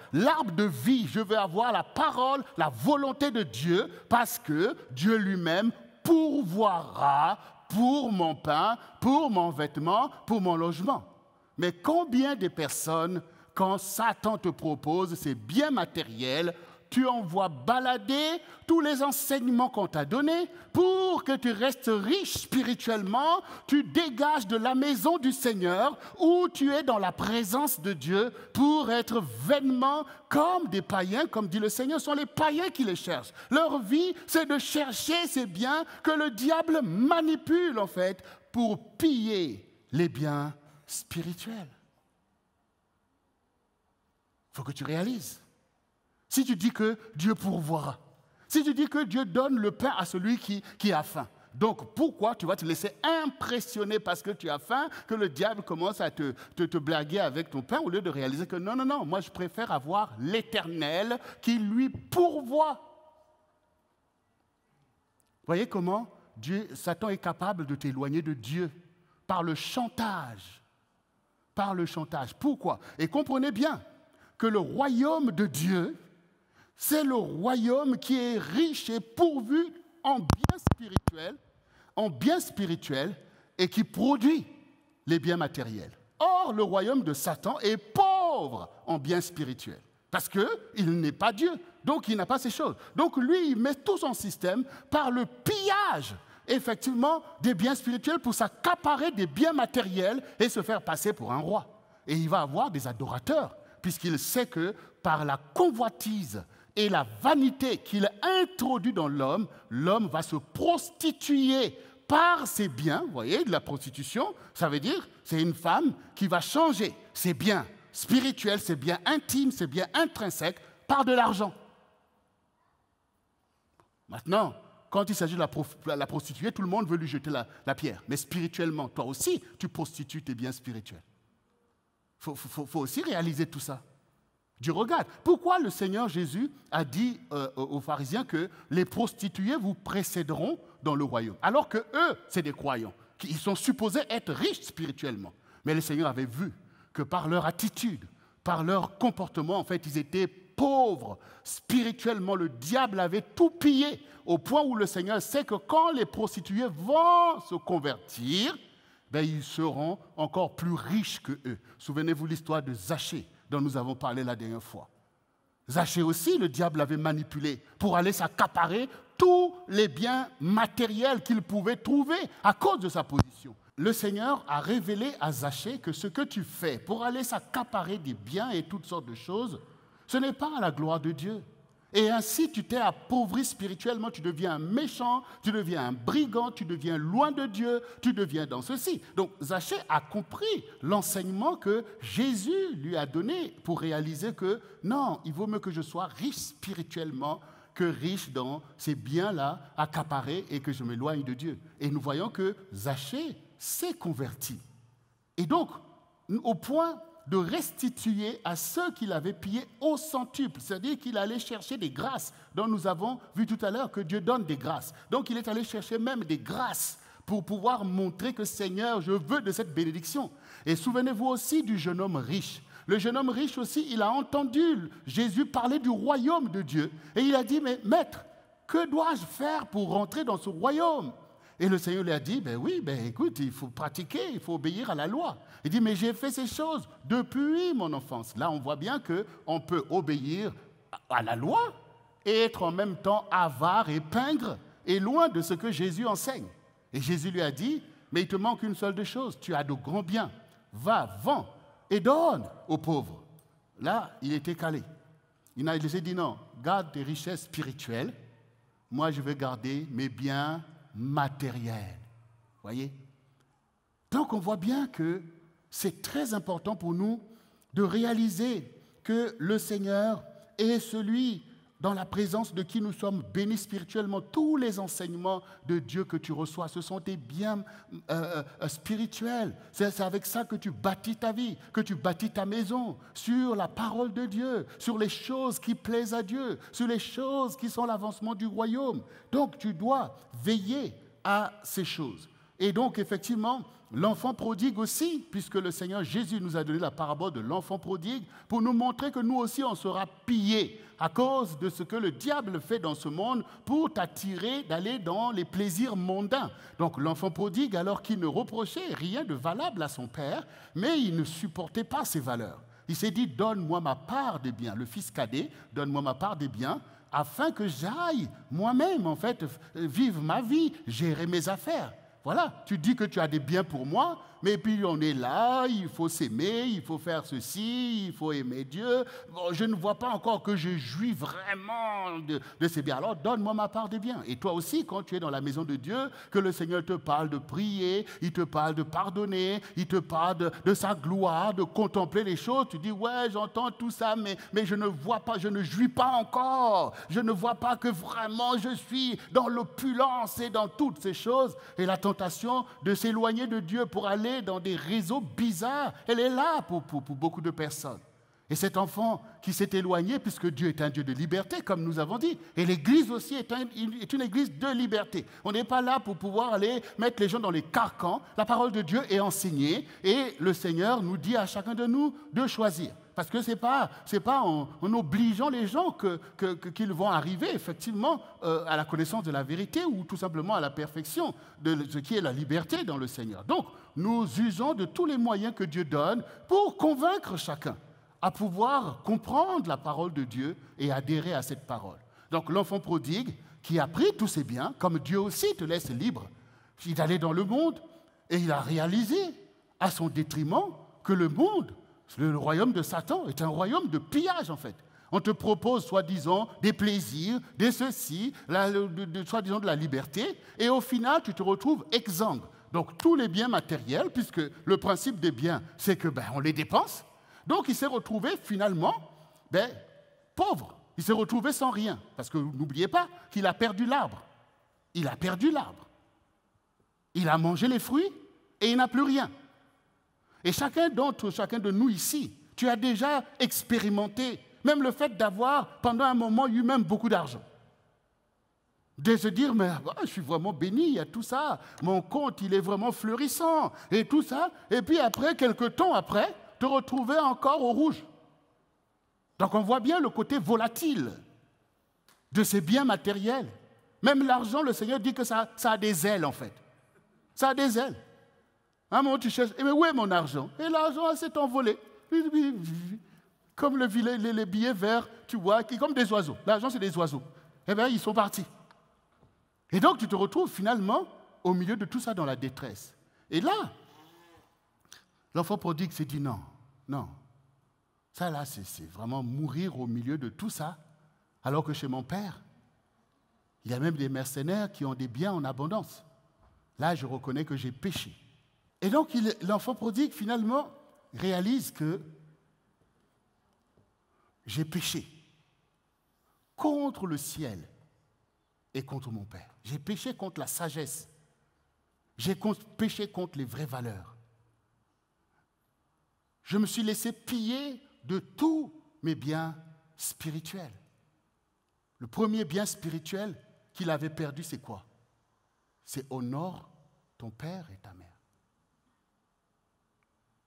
de vie. Je veux avoir la parole, la volonté de Dieu, parce que Dieu lui-même pourvoira pour mon pain, pour mon vêtement, pour mon logement. Mais combien de personnes, quand Satan te propose ces biens matériels, tu envoies balader tous les enseignements qu'on t'a donnés pour que tu restes riche spirituellement, tu dégages de la maison du Seigneur où tu es dans la présence de Dieu pour être vainement comme des païens, comme dit le Seigneur, ce sont les païens qui les cherchent. Leur vie, c'est de chercher ces biens que le diable manipule en fait pour piller les biens spirituels. Il faut que tu réalises. Si tu dis que Dieu pourvoira, si tu dis que Dieu donne le pain à celui qui a faim, donc pourquoi tu vas te laisser impressionner parce que tu as faim, que le diable commence à te blaguer avec ton pain au lieu de réaliser que non, moi je préfère avoir l'Éternel qui lui pourvoit. Voyez comment Satan est capable de t'éloigner de Dieu par le chantage. Par le chantage. Pourquoi? Et comprenez bien que le royaume de Dieu, c'est le royaume qui est riche et pourvu en biens spirituels et qui produit les biens matériels. Or, le royaume de Satan est pauvre en biens spirituels parce qu'il n'est pas Dieu, donc il n'a pas ces choses. Donc lui, il met tout son système par le pillage, effectivement, des biens spirituels pour s'accaparer des biens matériels et se faire passer pour un roi. Et il va avoir des adorateurs, puisqu'il sait que par la convoitise et la vanité qu'il introduit dans l'homme, l'homme va se prostituer par ses biens. Vous voyez, de la prostitution, ça veut dire c'est une femme qui va changer ses biens spirituels, ses biens intimes, ses biens intrinsèques par de l'argent. Maintenant, quand il s'agit de la prostituée, tout le monde veut lui jeter la pierre. Mais spirituellement, toi aussi, tu prostitues tes biens spirituels. Il faut aussi réaliser tout ça. Dieu regarde. Pourquoi le Seigneur Jésus a dit aux pharisiens que les prostituées vous précéderont dans le royaume, alors que eux, c'est des croyants, ils sont supposés être riches spirituellement. Mais le Seigneur avait vu que par leur attitude, par leur comportement, en fait, ils étaient pauvres spirituellement. Le diable avait tout pillé, au point où le Seigneur sait que quand les prostituées vont se convertir, ils seront encore plus riches qu'eux. Souvenez-vous l'histoire de Zachée, dont nous avons parlé la dernière fois. Zachée aussi, le diable l'avait manipulé pour aller s'accaparer tous les biens matériels qu'il pouvait trouver à cause de sa position. Le Seigneur a révélé à Zachée que ce que tu fais pour aller s'accaparer des biens et toutes sortes de choses, ce n'est pas à la gloire de Dieu. Et ainsi, tu t'es appauvri spirituellement, tu deviens un méchant, tu deviens un brigand, tu deviens loin de Dieu, tu deviens dans ceci. Donc, Zachée a compris l'enseignement que Jésus lui a donné pour réaliser que non, il vaut mieux que je sois riche spirituellement que riche dans ces biens-là accaparés et que je m'éloigne de Dieu. Et nous voyons que Zachée s'est converti. Et donc, au point de restituer à ceux qui l'avaient pillé au centuple, c'est-à-dire qu'il allait chercher des grâces, dont nous avons vu tout à l'heure que Dieu donne des grâces. Donc il est allé chercher même des grâces pour pouvoir montrer que Seigneur, je veux de cette bénédiction. Et souvenez-vous aussi du jeune homme riche. Le jeune homme riche aussi, il a entendu Jésus parler du royaume de Dieu. Et il a dit, mais maître, que dois-je faire pour rentrer dans ce royaume? Et le Seigneur lui a dit, écoute, il faut pratiquer, il faut obéir à la loi. Il dit, mais j'ai fait ces choses depuis mon enfance. Là, on voit bien qu'on peut obéir à la loi et être en même temps avare et pingre et loin de ce que Jésus enseigne. Et Jésus lui a dit, mais il te manque une seule chose, tu as de grands biens, va, vends et donne aux pauvres. Là, il était calé. Il s'est dit, non, garde tes richesses spirituelles, moi je vais garder mes biens matériels. Voyez? Donc on voit bien que c'est très important pour nous de réaliser que le Seigneur est celui dans la présence de qui nous sommes bénis spirituellement. Tous les enseignements de Dieu que tu reçois, ce sont des biens spirituels. C'est avec ça que tu bâtis ta vie, que tu bâtis ta maison, sur la parole de Dieu, sur les choses qui plaisent à Dieu, sur les choses qui sont l'avancement du royaume. Donc tu dois veiller à ces choses. Et donc effectivement, l'enfant prodigue aussi, puisque le Seigneur Jésus nous a donné la parabole de l'enfant prodigue, pour nous montrer que nous aussi on sera pillés à cause de ce que le diable fait dans ce monde pour t'attirer d'aller dans les plaisirs mondains. Donc l'enfant prodigue, alors qu'il ne reprochait rien de valable à son père, mais il ne supportait pas ses valeurs. Il s'est dit, donne-moi ma part des biens. Le fils cadet, donne-moi ma part des biens, afin que j'aille moi-même, en fait, vivre ma vie, gérer mes affaires. Voilà, tu dis que tu as des biens pour moi, mais puis on est là, il faut s'aimer, il faut faire ceci, il faut aimer Dieu. Bon, je ne vois pas encore que je jouis vraiment de ces biens. Alors donne-moi ma part des biens. Et toi aussi, quand tu es dans la maison de Dieu, que le Seigneur te parle de prier, il te parle de pardonner, il te parle de sa gloire, de contempler les choses, tu dis, ouais, j'entends tout ça, mais je ne vois pas, je ne jouis pas encore. Je ne vois pas que vraiment je suis dans l'opulence et dans toutes ces choses. Et la tentation de s'éloigner de Dieu pour aller dans des réseaux bizarres, elle est là pour beaucoup de personnes. Et cet enfant qui s'est éloigné, puisque Dieu est un Dieu de liberté, comme nous avons dit, et l'Église aussi est une Église de liberté. On n'est pas là pour pouvoir aller mettre les gens dans les carcans. La parole de Dieu est enseignée, et le Seigneur nous dit à chacun de nous de choisir. Parce que ce n'est pas en obligeant les gens qu'ils vont arriver effectivement à la connaissance de la vérité ou tout simplement à la perfection de ce qui est la liberté dans le Seigneur. Donc, nous usons de tous les moyens que Dieu donne pour convaincre chacun à pouvoir comprendre la parole de Dieu et adhérer à cette parole. Donc, l'enfant prodigue qui a pris tous ses biens, comme Dieu aussi te laisse libre, il allait dans le monde et il a réalisé à son détriment que le royaume de Satan est un royaume de pillage, en fait. On te propose, soi-disant, des plaisirs, des ceci, soi-disant de la liberté, et au final, tu te retrouves exsangue. Donc, tous les biens matériels, puisque le principe des biens, c'est que on les dépense. Donc, il s'est retrouvé, finalement, pauvre. Il s'est retrouvé sans rien. Parce que n'oubliez pas qu'il a perdu l'arbre. Il a perdu l'arbre. Il a mangé les fruits et il n'a plus rien. Et chacun de nous ici, tu as déjà expérimenté même le fait d'avoir, pendant un moment, eu même beaucoup d'argent. De se dire, mais je suis vraiment béni, il y a tout ça, mon compte, il est vraiment fleurissant, et tout ça. Et puis après, quelques temps après, te retrouver encore au rouge. Donc on voit bien le côté volatile de ces biens matériels. Même l'argent, le Seigneur dit que ça a des ailes, en fait. Ça a des ailes. À un moment, tu cherches, mais où est mon argent? Et l'argent s'est envolé. Comme les billets verts, tu vois, comme des oiseaux. L'argent, c'est des oiseaux. Eh bien, ils sont partis. Et donc, tu te retrouves finalement au milieu de tout ça dans la détresse. Et là, l'enfant prodigue s'est dit non. Ça, là, c'est vraiment mourir au milieu de tout ça, alors que chez mon père, il y a même des mercenaires qui ont des biens en abondance. Là, je reconnais que j'ai péché. Et donc, l'enfant prodigue, finalement, réalise que j'ai péché. contre le ciel et contre mon Père. J'ai péché contre la sagesse. J'ai péché contre les vraies valeurs. Je me suis laissé piller de tous mes biens spirituels. Le premier bien spirituel qu'il avait perdu, c'est quoi? C'est honore ton père et ta mère.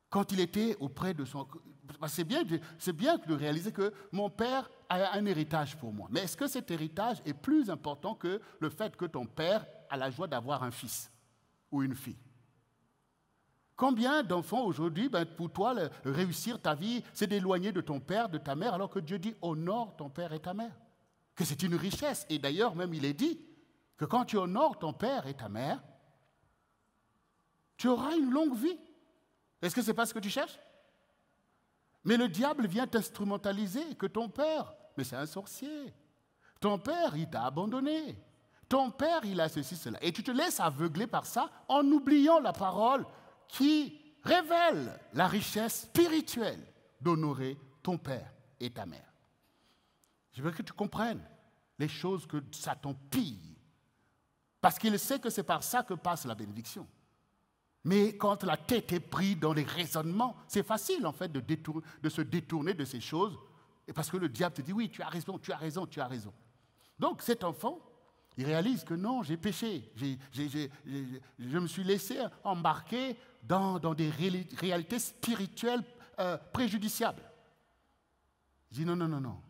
Quand il était auprès de son... C'est bien de réaliser que mon père a un héritage pour moi. Mais est-ce que cet héritage est plus important que le fait que ton père a la joie d'avoir un fils ou une fille? Combien d'enfants aujourd'hui, pour toi, réussir ta vie, c'est d'éloigner de ton père, de ta mère, alors que Dieu dit honore ton père et ta mère? Que c'est une richesse. Et d'ailleurs, même il est dit que quand tu honores ton père et ta mère, tu auras une longue vie. Est-ce que ce n'est pas ce que tu cherches? Mais le diable vient t'instrumentaliser que ton père, mais c'est un sorcier. Ton père, il t'a abandonné. Ton père, il a ceci, cela. Et tu te laisses aveugler par ça en oubliant la parole qui révèle la richesse spirituelle d'honorer ton père et ta mère. Je veux que tu comprennes les choses que Satan pille. Parce qu'il sait que c'est par ça que passe la bénédiction. Mais quand la tête est prise dans les raisonnements, c'est facile en fait de se détourner de ces choses. Et parce que le diable te dit, oui, tu as raison, tu as raison, tu as raison. Donc cet enfant, il réalise que non, j'ai péché. Je me suis laissé embarquer dans des réalités spirituelles préjudiciables. Il dit non, non, non, non.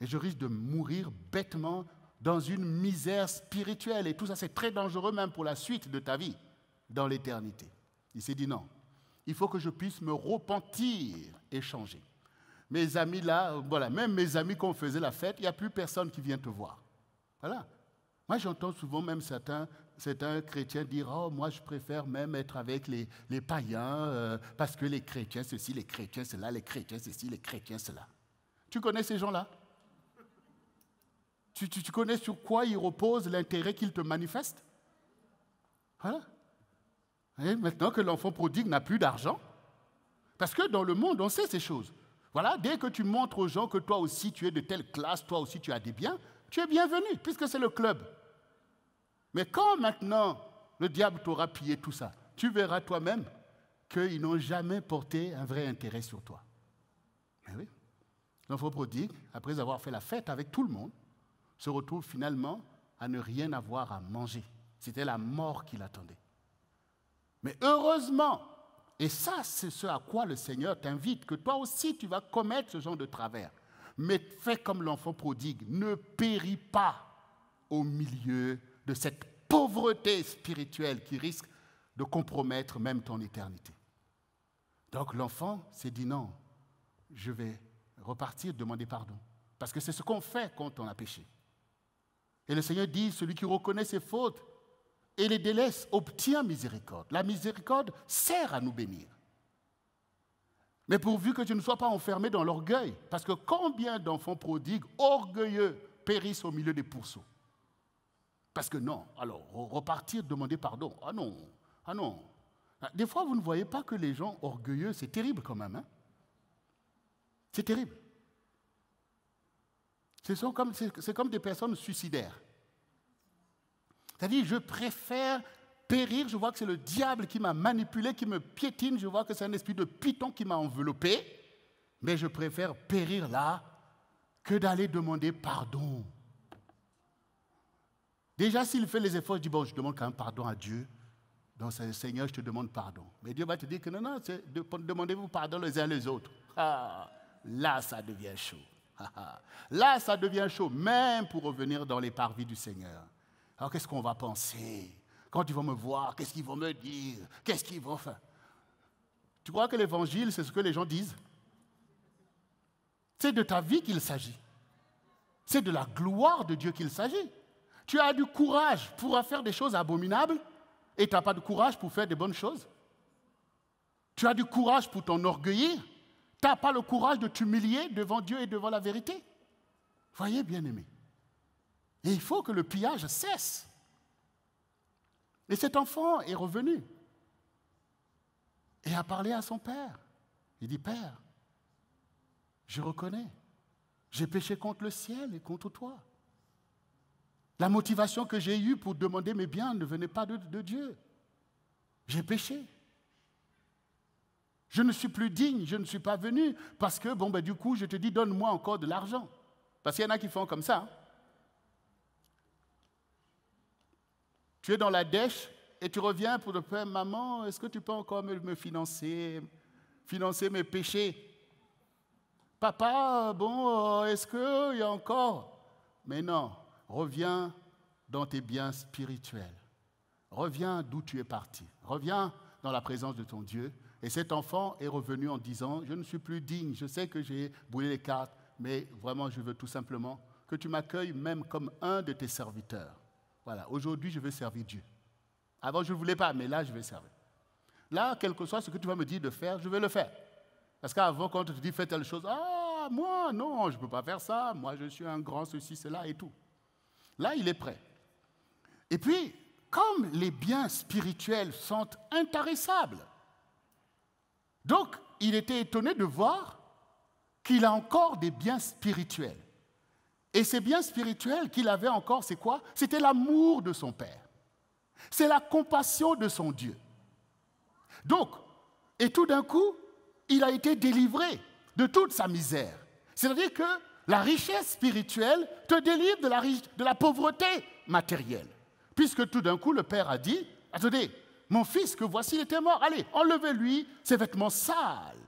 Et je risque de mourir bêtement dans une misère spirituelle. Et tout ça, c'est très dangereux même pour la suite de ta vie dans l'éternité. Il s'est dit non, il faut que je puisse me repentir et changer. Mes amis là, voilà, même mes amis qu'on faisait la fête, il n'y a plus personne qui vient te voir. Voilà. Moi, j'entends souvent même certains chrétiens dire « Oh, moi, je préfère même être avec les païens parce que les chrétiens ceci, les chrétiens cela, les chrétiens ceci, les chrétiens cela. » Tu connais ces gens-là? Tu connais sur quoi ils reposent l'intérêt qu'ils te manifestent? Voilà. Et maintenant que l'enfant prodigue n'a plus d'argent, parce que dans le monde, on sait ces choses. Voilà, dès que tu montres aux gens que toi aussi tu es de telle classe, toi aussi tu as des biens, tu es bienvenu, puisque c'est le club. Mais quand maintenant le diable t'aura pillé tout ça, tu verras toi-même qu'ils n'ont jamais porté un vrai intérêt sur toi. Mais oui, l'enfant prodigue, après avoir fait la fête avec tout le monde, se retrouve finalement à ne rien avoir à manger. C'était la mort qui l'attendait. Mais heureusement, et ça c'est ce à quoi le Seigneur t'invite, que toi aussi tu vas commettre ce genre de travers. Mais fais comme l'enfant prodigue, ne péris pas au milieu de cette pauvreté spirituelle qui risque de compromettre même ton éternité. Donc l'enfant s'est dit non, je vais repartir, demander pardon. Parce que c'est ce qu'on fait quand on a péché. Et le Seigneur dit, celui qui reconnaît ses fautes et les délaisse obtient miséricorde. La miséricorde sert à nous bénir. Mais pourvu que tu ne sois pas enfermé dans l'orgueil, parce que combien d'enfants prodigues orgueilleux périssent au milieu des pourceaux? Parce que non, alors repartir, demander pardon, ah non, ah non. Des fois, vous ne voyez pas que les gens orgueilleux, c'est terrible quand même. Hein? C'est terrible. C'est comme des personnes suicidaires. C'est-à-dire, je préfère périr, je vois que c'est le diable qui m'a manipulé, qui me piétine, je vois que c'est un esprit de python qui m'a enveloppé, mais je préfère périr là que d'aller demander pardon. Déjà, s'il fait les efforts, je dis, bon, je demande quand même pardon à Dieu. Donc, Seigneur, je te demande pardon. Mais Dieu va te dire que non, non, demandez-vous pardon les uns les autres. Ah, là, ça devient chaud. Là, ça devient chaud, même pour revenir dans les parvis du Seigneur. Alors, qu'est-ce qu'on va penser? Quand ils vont me voir, qu'est-ce qu'ils vont me dire? Qu'est-ce qu'ils vont faire? Tu crois que l'évangile, c'est ce que les gens disent? C'est de ta vie qu'il s'agit. C'est de la gloire de Dieu qu'il s'agit. Tu as du courage pour faire des choses abominables et tu n'as pas de courage pour faire des bonnes choses. Tu as du courage pour t'enorgueillir. Tu n'as pas le courage de t'humilier devant Dieu et devant la vérité. Voyez, bien-aimés. Et il faut que le pillage cesse. Et cet enfant est revenu et a parlé à son père. Il dit, Père, je reconnais, J'ai péché contre le ciel et contre toi. La motivation que j'ai eue pour demander mes biens ne venait pas de Dieu. J'ai péché. Je ne suis plus digne, je ne suis pas venu parce que, du coup, je te dis, donne-moi encore de l'argent. Parce qu'il y en a qui font comme ça. Hein. Tu es dans la dèche et tu reviens pour te dire, maman, est-ce que tu peux encore me financer mes péchés? Papa, est-ce qu'il y a encore? Mais non, reviens dans tes biens spirituels. Reviens d'où tu es parti. Reviens dans la présence de ton Dieu. Et cet enfant est revenu en disant, je ne suis plus digne, je sais que j'ai brûlé les cartes, mais vraiment, je veux tout simplement que tu m'accueilles même comme un de tes serviteurs. Voilà, aujourd'hui, je veux servir Dieu. Avant, je ne voulais pas, mais là, je vais servir. Là, quel que soit ce que tu vas me dire de faire, je vais le faire. Parce qu'avant, quand on te dit fais telle chose, ah, moi, non, je ne peux pas faire ça, moi, je suis un grand ceci, cela et tout. Là, il est prêt. Et puis, comme les biens spirituels sont intarissables, donc, il était étonné de voir qu'il a encore des biens spirituels. Et ces biens spirituels qu'il avait encore, c'est quoi? C'était l'amour de son Père. C'est la compassion de son Dieu. Donc, et tout d'un coup, il a été délivré de toute sa misère. C'est-à-dire que la richesse spirituelle te délivre de la pauvreté matérielle. Puisque tout d'un coup, le Père a dit, attendez, mon fils que voici, il était mort. Allez, enlevez-lui ses vêtements sales,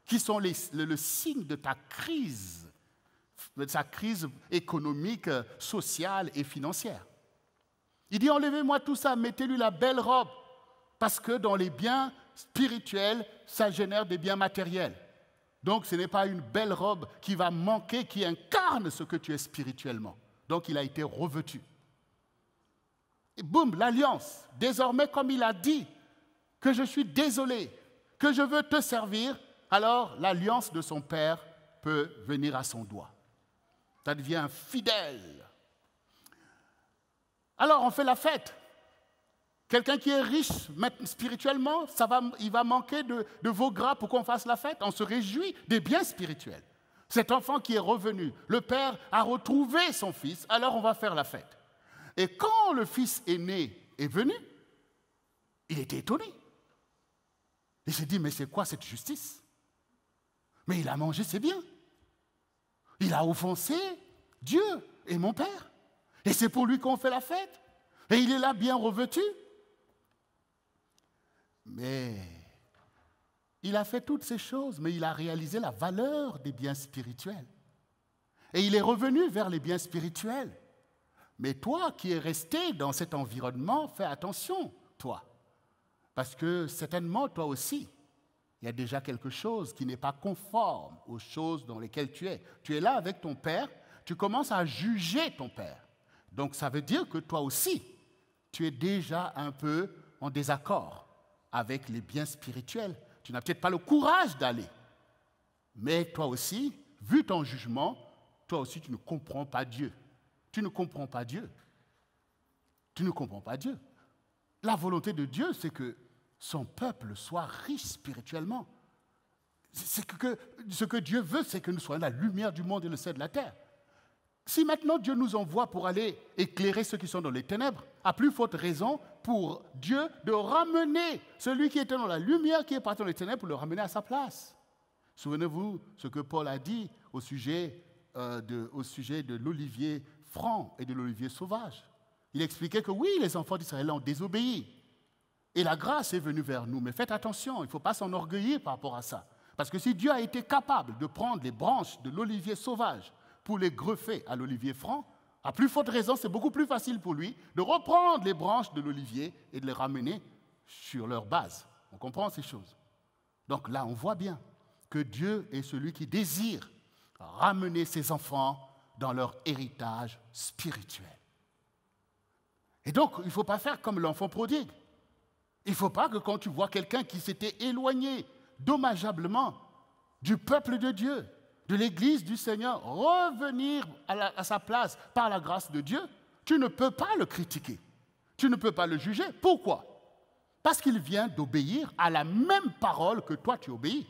qui sont le signe de ta crise, de sa crise économique, sociale et financière. Il dit, enlevez-moi tout ça, mettez-lui la belle robe, parce que dans les biens spirituels, ça génère des biens matériels. Donc, ce n'est pas une belle robe qui va manquer, qui incarne ce que tu es spirituellement. Donc, il a été revêtu. Et boum, l'alliance. Désormais, comme il a dit que je suis désolé, que je veux te servir, alors l'alliance de son père peut venir à son doigt. Ça devient fidèle. Alors, on fait la fête. Quelqu'un qui est riche spirituellement, il va manquer de veau gras pour qu'on fasse la fête. On se réjouit des biens spirituels. Cet enfant qui est revenu, le père a retrouvé son fils, alors on va faire la fête. Et quand le fils aîné est venu, il était étonné. Il s'est dit, mais c'est quoi cette justice? Mais il a mangé ses biens. Il a offensé Dieu et mon père. Et c'est pour lui qu'on fait la fête. Et il est là bien revêtu. Mais il a fait toutes ces choses, mais il a réalisé la valeur des biens spirituels. Et il est revenu vers les biens spirituels. Mais toi qui es resté dans cet environnement, fais attention, toi. Parce que certainement, toi aussi, il y a déjà quelque chose qui n'est pas conforme aux choses dans lesquelles tu es. Tu es là avec ton père, tu commences à juger ton père. Donc ça veut dire que toi aussi, tu es déjà un peu en désaccord avec les biens spirituels. Tu n'as peut-être pas le courage d'aller. Mais toi aussi, vu ton jugement, toi aussi tu ne comprends pas Dieu. Tu ne comprends pas Dieu. Tu ne comprends pas Dieu. La volonté de Dieu, c'est que son peuple soit riche spirituellement. Ce que Dieu veut, c'est que nous soyons la lumière du monde et le sel de la terre. Si maintenant Dieu nous envoie pour aller éclairer ceux qui sont dans les ténèbres, à plus forte raison pour Dieu de ramener celui qui était dans la lumière, qui est parti dans les ténèbres, pour le ramener à sa place. Souvenez-vous ce que Paul a dit au sujet de l'olivier franc et de l'olivier sauvage. Il expliquait que oui, les enfants d'Israël ont désobéi. Et la grâce est venue vers nous. Mais faites attention, il ne faut pas s'enorgueillir par rapport à ça. Parce que si Dieu a été capable de prendre les branches de l'olivier sauvage pour les greffer à l'olivier franc, à plus forte raison, c'est beaucoup plus facile pour lui de reprendre les branches de l'olivier et de les ramener sur leur base. On comprend ces choses. Donc là, on voit bien que Dieu est celui qui désire ramener ses enfants dans leur héritage spirituel. Et donc, il ne faut pas faire comme l'enfant prodigue. Il ne faut pas que quand tu vois quelqu'un qui s'était éloigné dommageablement du peuple de Dieu, de l'Église du Seigneur, revenir à sa place par la grâce de Dieu, tu ne peux pas le critiquer. Tu ne peux pas le juger. Pourquoi? Parce qu'il vient d'obéir à la même parole que toi tu obéis.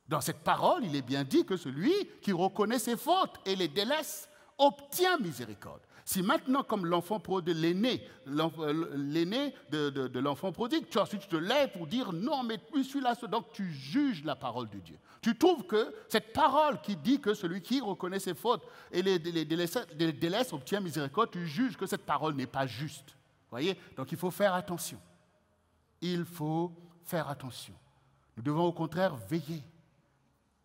Dans cette parole, il est bien dit que celui qui reconnaît ses fautes et les délaisse obtient miséricorde. Si maintenant, comme l'enfant prodigue, l'aîné de l'enfant prodigue, tu ensuite te lèves pour dire non, mais plus celui-là, donc tu juges la parole de Dieu. Tu trouves que cette parole qui dit que celui qui reconnaît ses fautes et les délaisse obtient miséricorde, tu juges que cette parole n'est pas juste. Voyez? Donc il faut faire attention. Il faut faire attention. Nous devons au contraire veiller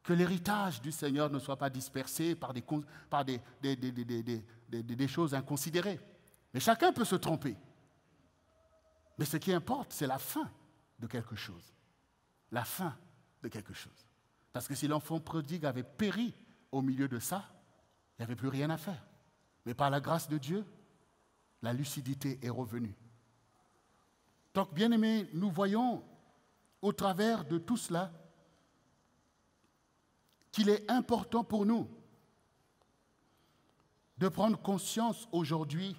que l'héritage du Seigneur ne soit pas dispersé par des choses inconsidérées. Mais chacun peut se tromper. Mais ce qui importe, c'est la fin de quelque chose. La fin de quelque chose. Parce que si l'enfant prodigue avait péri au milieu de ça, il n'y avait plus rien à faire. Mais par la grâce de Dieu, la lucidité est revenue. Donc, bien-aimés, nous voyons au travers de tout cela qu'il est important pour nous de prendre conscience aujourd'hui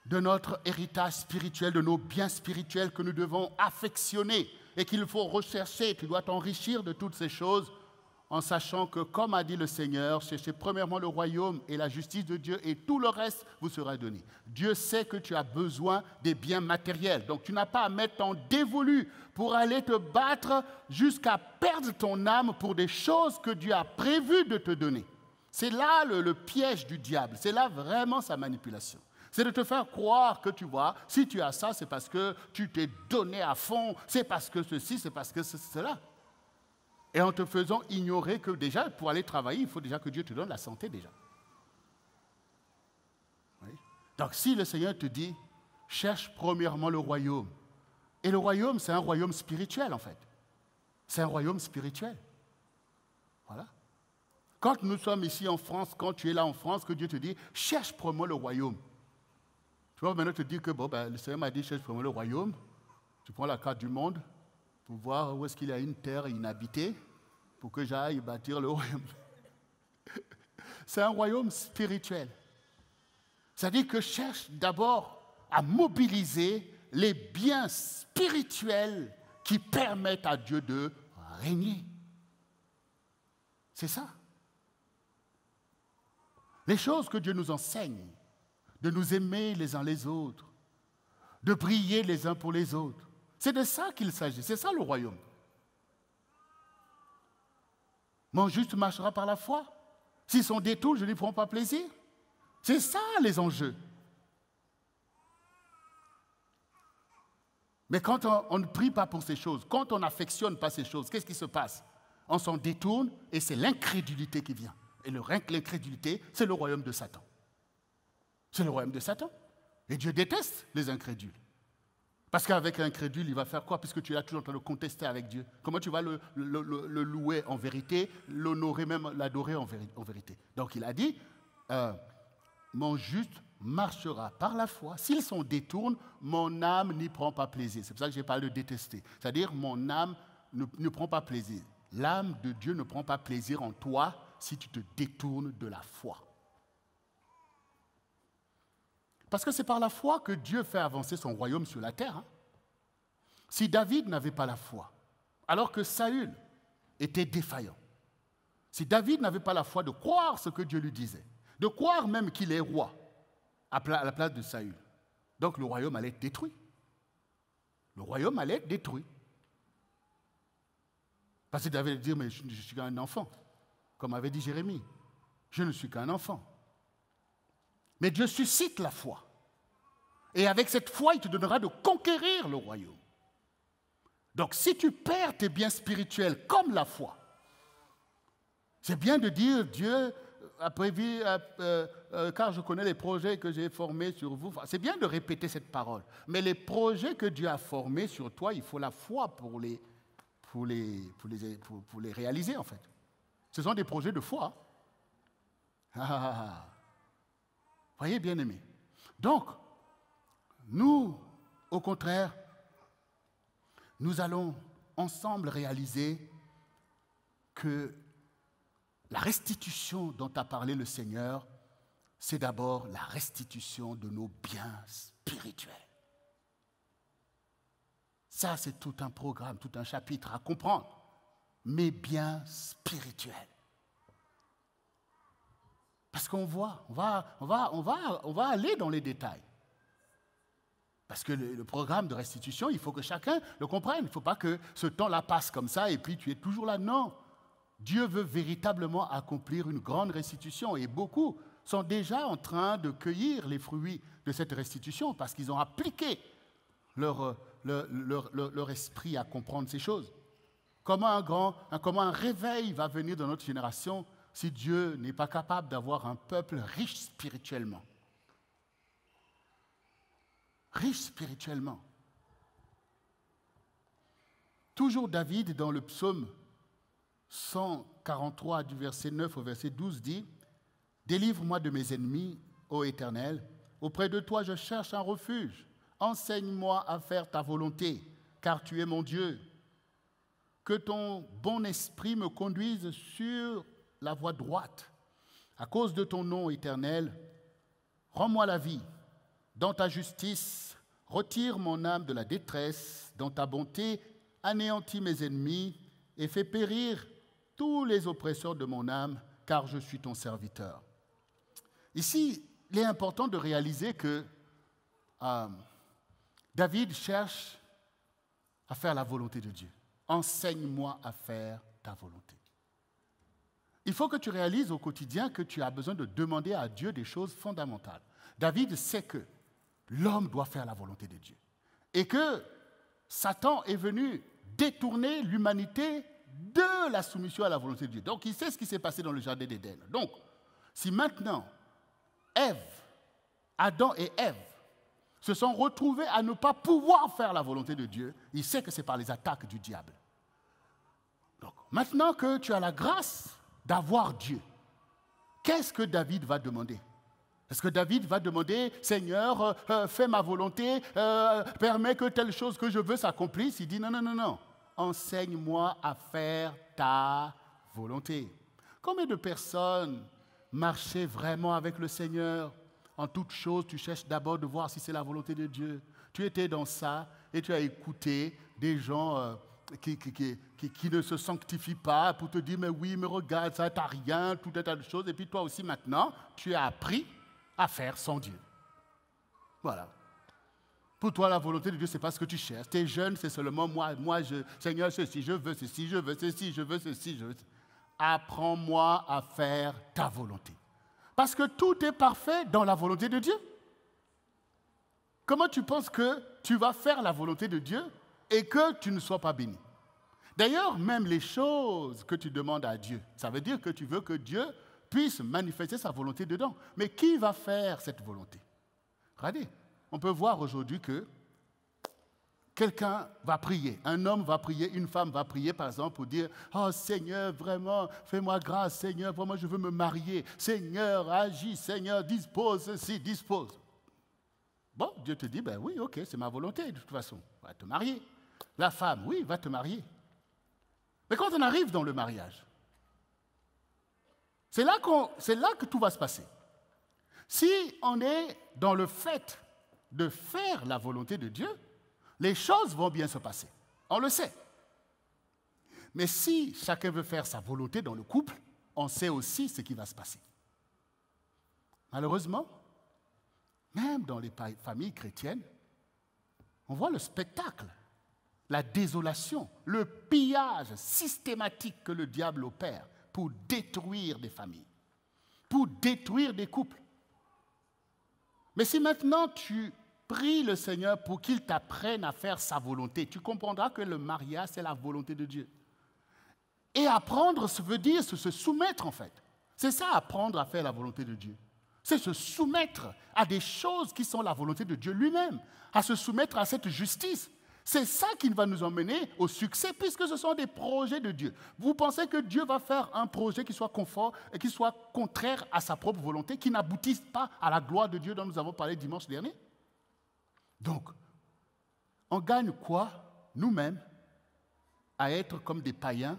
de notre héritage spirituel, de nos biens spirituels que nous devons affectionner et qu'il faut rechercher. Tu dois t'enrichir de toutes ces choses en sachant que, comme a dit le Seigneur, cherchez premièrement le royaume et la justice de Dieu et tout le reste vous sera donné. Dieu sait que tu as besoin des biens matériels. Donc tu n'as pas à mettre en dévolu pour aller te battre jusqu'à perdre ton âme pour des choses que Dieu a prévu de te donner. C'est là le piège du diable. C'est là vraiment sa manipulation. C'est de te faire croire que tu vois, si tu as ça, c'est parce que tu t'es donné à fond, c'est parce que ceci, c'est parce que c'est cela. Et en te faisant ignorer que déjà, pour aller travailler, il faut déjà que Dieu te donne la santé déjà. Oui. Donc si le Seigneur te dit, cherche premièrement le royaume. Et le royaume, c'est un royaume spirituel en fait. C'est un royaume spirituel. Voilà. Quand nous sommes ici en France, quand tu es là en France, que Dieu te dit, cherche premièrement le royaume. Tu vas maintenant te dire que le Seigneur m'a dit, cherche premièrement le royaume. Tu prends la carte du monde pour voir où est-ce qu'il y a une terre inhabitée pour que j'aille bâtir le royaume. C'est un royaume spirituel. C'est-à-dire que cherche d'abord à mobiliser les biens spirituels qui permettent à Dieu de régner. C'est ça. Les choses que Dieu nous enseigne, de nous aimer les uns les autres, de prier les uns pour les autres. C'est de ça qu'il s'agit, c'est ça le royaume. Mon juste marchera par la foi. S'ils sont détournés, je ne lui prends pas plaisir. C'est ça les enjeux. Mais quand on ne prie pas pour ces choses, quand on n'affectionne pas ces choses, qu'est-ce qui se passe? On s'en détourne et c'est l'incrédulité qui vient. Et l'incrédulité, c'est le royaume de Satan. C'est le royaume de Satan. Et Dieu déteste les incrédules. Parce qu'avec l'incrédule, il va faire quoi? Puisque tu es toujours en train de contester avec Dieu. Comment tu vas le louer en vérité, l'honorer, même l'adorer en vérité? Donc il a dit, mon juste marchera par la foi. S'il s'en détourne, mon âme n'y prend pas plaisir. C'est pour ça que j'ai parlé de détester. C'est-à-dire, mon âme ne prend pas plaisir. L'âme de Dieu ne prend pas plaisir en toi si tu te détournes de la foi. Parce que c'est par la foi que Dieu fait avancer son royaume sur la terre. Si David n'avait pas la foi, alors que Saül était défaillant, si David n'avait pas la foi de croire ce que Dieu lui disait, de croire même qu'il est roi à la place de Saül, donc le royaume allait être détruit. Le royaume allait être détruit. Parce que David allait dire, mais je suis qu'un enfant, comme avait dit Jérémie. Je ne suis qu'un enfant. Mais Dieu suscite la foi. Et avec cette foi, il te donnera de conquérir le royaume. Donc si tu perds tes biens spirituels comme la foi, c'est bien de dire Dieu a prévu, car je connais les projets que j'ai formés sur vous. C'est bien de répéter cette parole. Mais les projets que Dieu a formés sur toi, il faut la foi pour les réaliser en fait. Ce sont des projets de foi. Voyez, bien-aimés. Donc, nous, au contraire, nous allons ensemble réaliser que la restitution dont a parlé le Seigneur, c'est d'abord la restitution de nos biens spirituels. Ça, c'est tout un programme, tout un chapitre à comprendre, mais bien spirituel. Parce qu'on voit, on va aller dans les détails. Parce que le programme de restitution, il faut que chacun le comprenne. Il ne faut pas que ce temps-là passe comme ça et puis tu es toujours là. Non. Dieu veut véritablement accomplir une grande restitution et beaucoup sont déjà en train de cueillir les fruits de cette restitution parce qu'ils ont appliqué leur esprit à comprendre ces choses. Comment un réveil va venir dans notre génération si Dieu n'est pas capable d'avoir un peuple riche spirituellement? Riche spirituellement. Toujours David, dans le psaume 143, du verset 9 au verset 12, dit « Délivre-moi de mes ennemis, ô Éternel, auprès de toi je cherche un refuge. Enseigne-moi à faire ta volonté, car tu es mon Dieu. Que ton bon esprit me conduise sur la voie droite. À cause de ton nom éternel, rends-moi la vie. Dans ta justice, retire mon âme de la détresse. Dans ta bonté, anéantis mes ennemis et fais périr tous les oppresseurs de mon âme, car je suis ton serviteur. » Ici, il est important de réaliser que David cherche à faire la volonté de Dieu. Enseigne-moi à faire ta volonté. Il faut que tu réalises au quotidien que tu as besoin de demander à Dieu des choses fondamentales. David sait que l'homme doit faire la volonté de Dieu et que Satan est venu détourner l'humanité de la soumission à la volonté de Dieu. Donc, il sait ce qui s'est passé dans le jardin d'Éden. Donc, si maintenant Adam et Ève se sont retrouvés à ne pas pouvoir faire la volonté de Dieu, il sait que c'est par les attaques du diable. Donc, maintenant que tu as la grâce d'avoir Dieu, qu'est-ce que David va demander? Est-ce que David va demander, Seigneur, fais ma volonté, permets que telle chose que je veux s'accomplisse? Il dit non, non, non, non. Enseigne-moi à faire ta volonté. Combien de personnes marchaient vraiment avec le Seigneur? En toute chose, tu cherches d'abord de voir si c'est la volonté de Dieu. Tu étais dans ça et tu as écouté des gens qui ne se sanctifient pas pour te dire, mais oui, mais regarde, ça t'as rien, tout un tas de choses. Et puis toi aussi maintenant, tu as appris à faire sans Dieu. Voilà. Pour toi, la volonté de Dieu, ce n'est pas ce que tu cherches. Tu es jeune, c'est seulement moi, Seigneur, ceci, je veux ceci, je veux ceci, je veux ceci, je veux ceci. Apprends-moi à faire ta volonté. Parce que tout est parfait dans la volonté de Dieu. Comment tu penses que tu vas faire la volonté de Dieu et que tu ne sois pas béni? D'ailleurs, même les choses que tu demandes à Dieu, ça veut dire que tu veux que Dieu puisse manifester sa volonté dedans. Mais qui va faire cette volonté? Regardez, on peut voir aujourd'hui que quelqu'un va prier, un homme va prier, une femme va prier, par exemple, pour dire « Oh Seigneur, vraiment, fais-moi grâce, Seigneur, vraiment, je veux me marier. Seigneur, agis, Seigneur, dispose ceci, dispose. » Bon, Dieu te dit « Ben oui, ok, c'est ma volonté, de toute façon, va te marier. » La femme, oui, va te marier. Mais quand on arrive dans le mariage, c'est là que tout va se passer. Si on est dans le fait de faire la volonté de Dieu, les choses vont bien se passer. On le sait. Mais si chacun veut faire sa volonté dans le couple, on sait aussi ce qui va se passer. Malheureusement, même dans les familles chrétiennes, on voit le spectacle, la désolation, le pillage systématique que le diable opère pour détruire des familles, pour détruire des couples. Mais si maintenant tu pries le Seigneur pour qu'il t'apprenne à faire sa volonté, tu comprendras que le mariage, c'est la volonté de Dieu. Et apprendre, ça veut dire se soumettre en fait. C'est ça, apprendre à faire la volonté de Dieu. C'est se soumettre à des choses qui sont la volonté de Dieu lui-même, à se soumettre à cette justice. C'est ça qui va nous emmener au succès, puisque ce sont des projets de Dieu. Vous pensez que Dieu va faire un projet qui soit conforme et qui soit contraire à sa propre volonté, qui n'aboutisse pas à la gloire de Dieu dont nous avons parlé dimanche dernier? Donc, on gagne quoi, nous-mêmes, à être comme des païens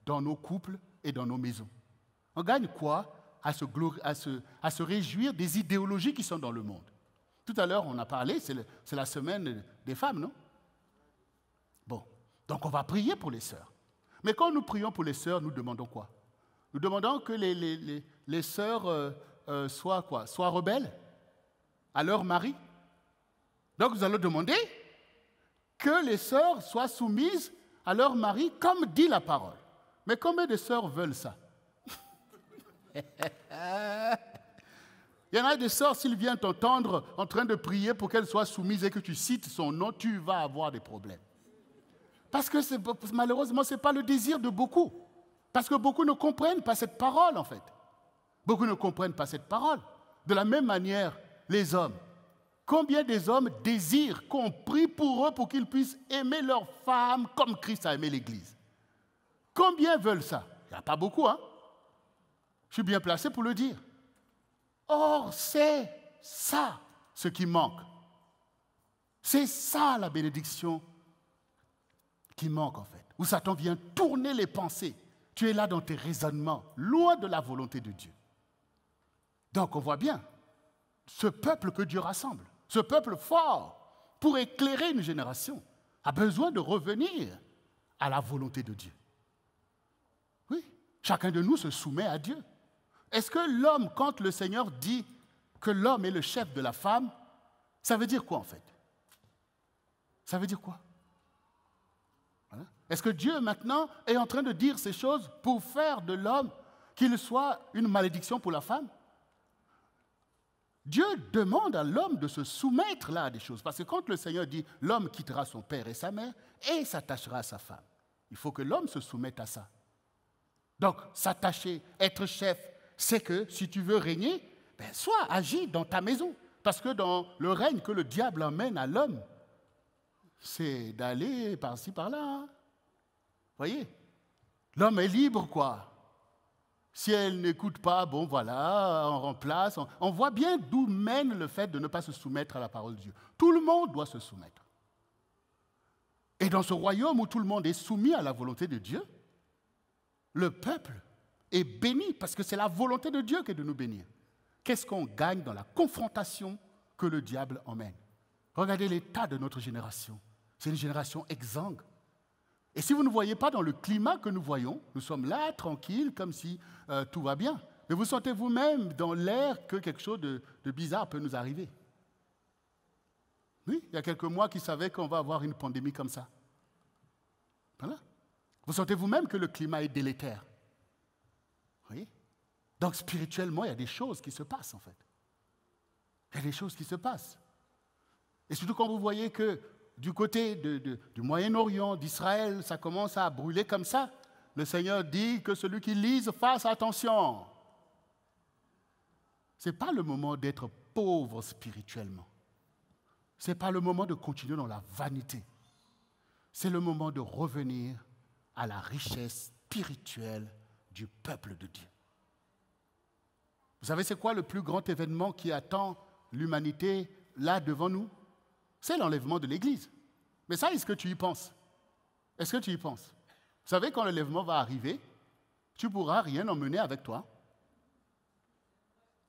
dans nos couples et dans nos maisons? On gagne quoi à se réjouir des idéologies qui sont dans le monde? Tout à l'heure, on a parlé, c'est la semaine des femmes, non? Donc on va prier pour les sœurs. Mais quand nous prions pour les sœurs, nous demandons quoi? Nous demandons que les sœurs soient quoi? Soient rebelles à leur mari. Donc nous allons demander que les sœurs soient soumises à leur mari, comme dit la parole. Mais combien de sœurs veulent ça? Il y en a des sœurs, s'ils viennent t'entendre en train de prier pour qu'elles soient soumises et que tu cites son nom, tu vas avoir des problèmes. Parce que malheureusement, ce n'est pas le désir de beaucoup. Parce que beaucoup ne comprennent pas cette parole, en fait. Beaucoup ne comprennent pas cette parole. De la même manière, les hommes. Combien des hommes désirent qu'on prie pour eux pour qu'ils puissent aimer leurs femmes comme Christ a aimé l'Église? Combien veulent ça? Il n'y a pas beaucoup, hein? Je suis bien placé pour le dire. Or, c'est ça ce qui manque. C'est ça la bénédiction qui manque, en fait. Où Satan vient tourner les pensées. Tu es là dans tes raisonnements, loin de la volonté de Dieu. Donc, on voit bien, ce peuple que Dieu rassemble, ce peuple fort, pour éclairer une génération, a besoin de revenir à la volonté de Dieu. Oui, chacun de nous se soumet à Dieu. Est-ce que l'homme, quand le Seigneur dit que l'homme est le chef de la femme, ça veut dire quoi en fait? Ça veut dire quoi? Voilà. Est-ce que Dieu maintenant est en train de dire ces choses pour faire de l'homme qu'il soit une malédiction pour la femme? Dieu demande à l'homme de se soumettre là à des choses. Parce que quand le Seigneur dit l'homme quittera son père et sa mère et s'attachera à sa femme, il faut que l'homme se soumette à ça. Donc, s'attacher, être chef, c'est que si tu veux régner, sois agis dans ta maison. Parce que dans le règne que le diable emmène à l'homme, c'est d'aller par-ci, par-là. Hein. Voyez? L'homme est libre, quoi. Si elle n'écoute pas, bon voilà, on remplace. On voit bien d'où mène le fait de ne pas se soumettre à la parole de Dieu. Tout le monde doit se soumettre. Et dans ce royaume où tout le monde est soumis à la volonté de Dieu, le peuple est béni parce que c'est la volonté de Dieu qui est de nous bénir. Qu'est-ce qu'on gagne dans la confrontation que le diable emmène? Regardez l'état de notre génération. C'est une génération exsangue. Et si vous ne voyez pas dans le climat que nous voyons, nous sommes là, tranquilles, comme si tout va bien. Mais vous sentez vous-même dans l'air que quelque chose de bizarre peut nous arriver. Oui, il y a quelques mois qui savaient qu'on va avoir une pandémie comme ça. Voilà. Vous sentez vous-même que le climat est délétère. Vous voyez? Donc spirituellement, il y a des choses qui se passent en fait. Il y a des choses qui se passent. Et surtout quand vous voyez que du côté du Moyen-Orient, d'Israël, ça commence à brûler comme ça, le Seigneur dit que celui qui lise fasse attention. Ce n'est pas le moment d'être pauvre spirituellement. Ce n'est pas le moment de continuer dans la vanité. C'est le moment de revenir à la richesse spirituelle du peuple de Dieu. Vous savez, c'est quoi le plus grand événement qui attend l'humanité là devant nous? C'est l'enlèvement de l'Église. Mais ça, est-ce que tu y penses? Est-ce que tu y penses? Vous savez, quand l'enlèvement va arriver, tu ne pourras rien emmener avec toi.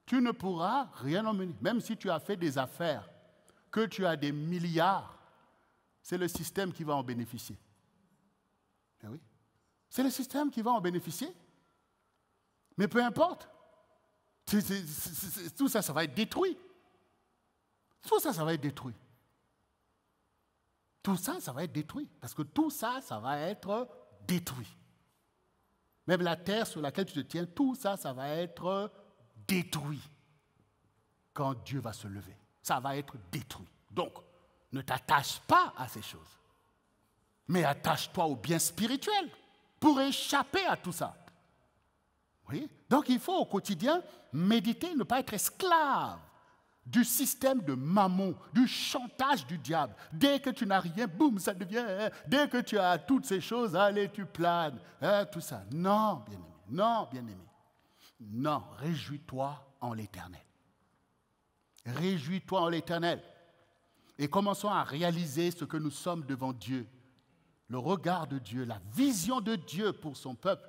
Tu ne pourras rien emmener. Même si tu as fait des affaires, que tu as des milliards, c'est le système qui va en bénéficier. Eh oui. C'est le système qui va en bénéficier. Mais peu importe. Tout ça, ça va être détruit. Tout ça, ça va être détruit. Tout ça, ça va être détruit. Parce que tout ça, ça va être détruit. Même la terre sur laquelle tu te tiens, tout ça, ça va être détruit. Quand Dieu va se lever, ça va être détruit. Donc, ne t'attache pas à ces choses. Mais attache-toi au bien spirituel pour échapper à tout ça. Vous voyez? Donc, il faut au quotidien méditer, ne pas être esclave du système de mammon, du chantage du diable. Dès que tu n'as rien, boum, ça devient... Dès que tu as toutes ces choses, allez, tu planes, tout ça. Non, bien-aimé. Non, bien-aimé. Non, réjouis-toi en l'Éternel. Réjouis-toi en l'Éternel. Et commençons à réaliser ce que nous sommes devant Dieu. Le regard de Dieu, la vision de Dieu pour son peuple,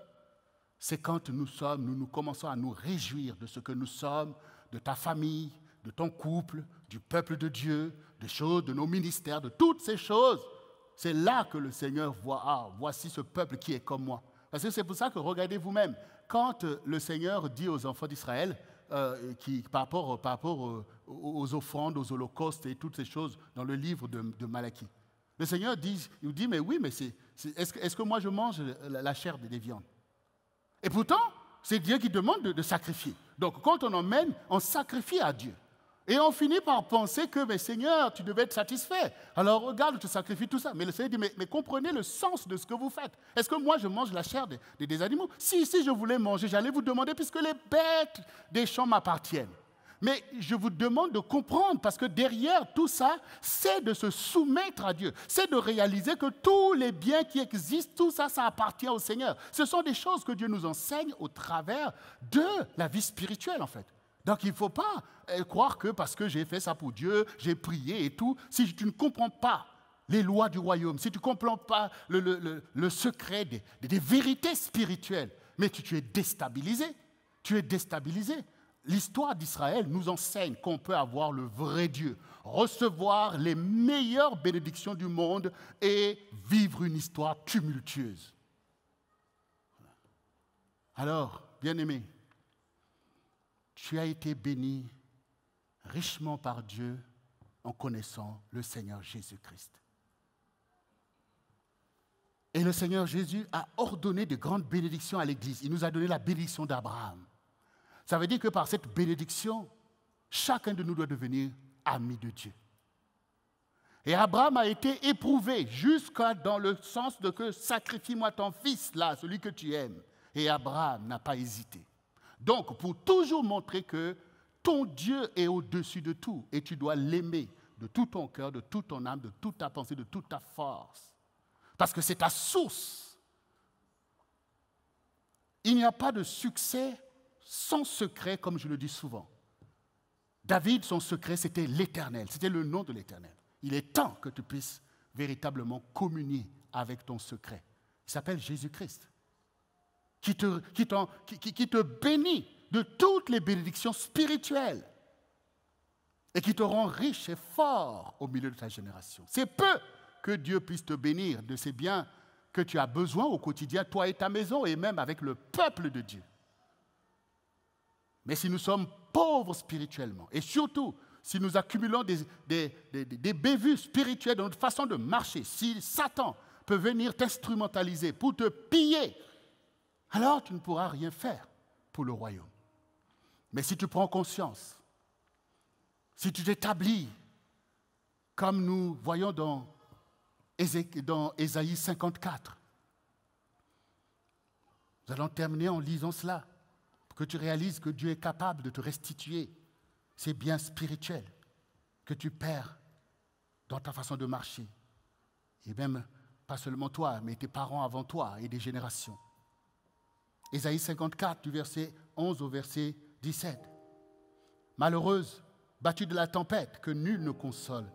c'est quand nous commençons à nous réjouir de ce que nous sommes, de ta famille, de ton couple, du peuple de Dieu, des choses, de nos ministères, de toutes ces choses. c'est là que le Seigneur voit, ah, voici ce peuple qui est comme moi. Parce que c'est pour ça que regardez vous-même, quand le Seigneur dit aux enfants d'Israël, par rapport aux offrandes, aux holocaustes et toutes ces choses dans le livre de Malachie, le Seigneur dit, mais oui, mais est-ce que moi je mange la chair des viandes? Et pourtant, c'est Dieu qui demande de sacrifier. Donc quand on emmène, on sacrifie à Dieu. Et on finit par penser que, mais Seigneur, tu devais être satisfait. Alors regarde, je te sacrifie tout ça. Mais le Seigneur dit, mais comprenez le sens de ce que vous faites. Est-ce que moi je mange la chair des animaux? Si je voulais manger, j'allais vous demander, puisque les bêtes des champs m'appartiennent. Mais je vous demande de comprendre, parce que derrière tout ça, c'est de se soumettre à Dieu. C'est de réaliser que tous les biens qui existent, tout ça, ça appartient au Seigneur. Ce sont des choses que Dieu nous enseigne au travers de la vie spirituelle, en fait. Donc il ne faut pas croire que parce que j'ai fait ça pour Dieu, j'ai prié et tout, si tu ne comprends pas les lois du royaume, si tu ne comprends pas le secret des vérités spirituelles, mais tu es déstabilisé. Tu es déstabilisé. L'histoire d'Israël nous enseigne qu'on peut avoir le vrai Dieu, recevoir les meilleures bénédictions du monde et vivre une histoire tumultueuse. Alors, bien-aimé, tu as été béni richement par Dieu en connaissant le Seigneur Jésus-Christ. Et le Seigneur Jésus a ordonné de grandes bénédictions à l'Église. Il nous a donné la bénédiction d'Abraham. Ça veut dire que par cette bénédiction, chacun de nous doit devenir ami de Dieu. Et Abraham a été éprouvé jusqu'à dans le sens de que sacrifie-moi ton fils, là, celui que tu aimes. Et Abraham n'a pas hésité. Donc, pour toujours montrer que ton Dieu est au-dessus de tout et tu dois l'aimer de tout ton cœur, de toute ton âme, de toute ta pensée, de toute ta force. Parce que c'est ta source. Il n'y a pas de succès sans secret, comme je le dis souvent. David, son secret, c'était l'Éternel, c'était le nom de l'Éternel. Il est temps que tu puisses véritablement communier avec ton secret. Il s'appelle Jésus-Christ, qui te bénit de toutes les bénédictions spirituelles et qui te rend riche et fort au milieu de ta génération. C'est peu que Dieu puisse te bénir de ces biens que tu as besoin au quotidien, toi et ta maison, et même avec le peuple de Dieu. Mais si nous sommes pauvres spirituellement, et surtout si nous accumulons des bévues spirituelles dans notre façon de marcher, si Satan peut venir t'instrumentaliser pour te piller, alors tu ne pourras rien faire pour le royaume. Mais si tu prends conscience, si tu t'établis, comme nous voyons dans Ésaïe 54, nous allons terminer en lisant cela, pour que tu réalises que Dieu est capable de te restituer ces biens spirituels que tu perds dans ta façon de marcher. Et même, pas seulement toi, mais tes parents avant toi et des générations. Ésaïe 54, du verset 11 au verset 17. Malheureuse, battue de la tempête, que nul ne console.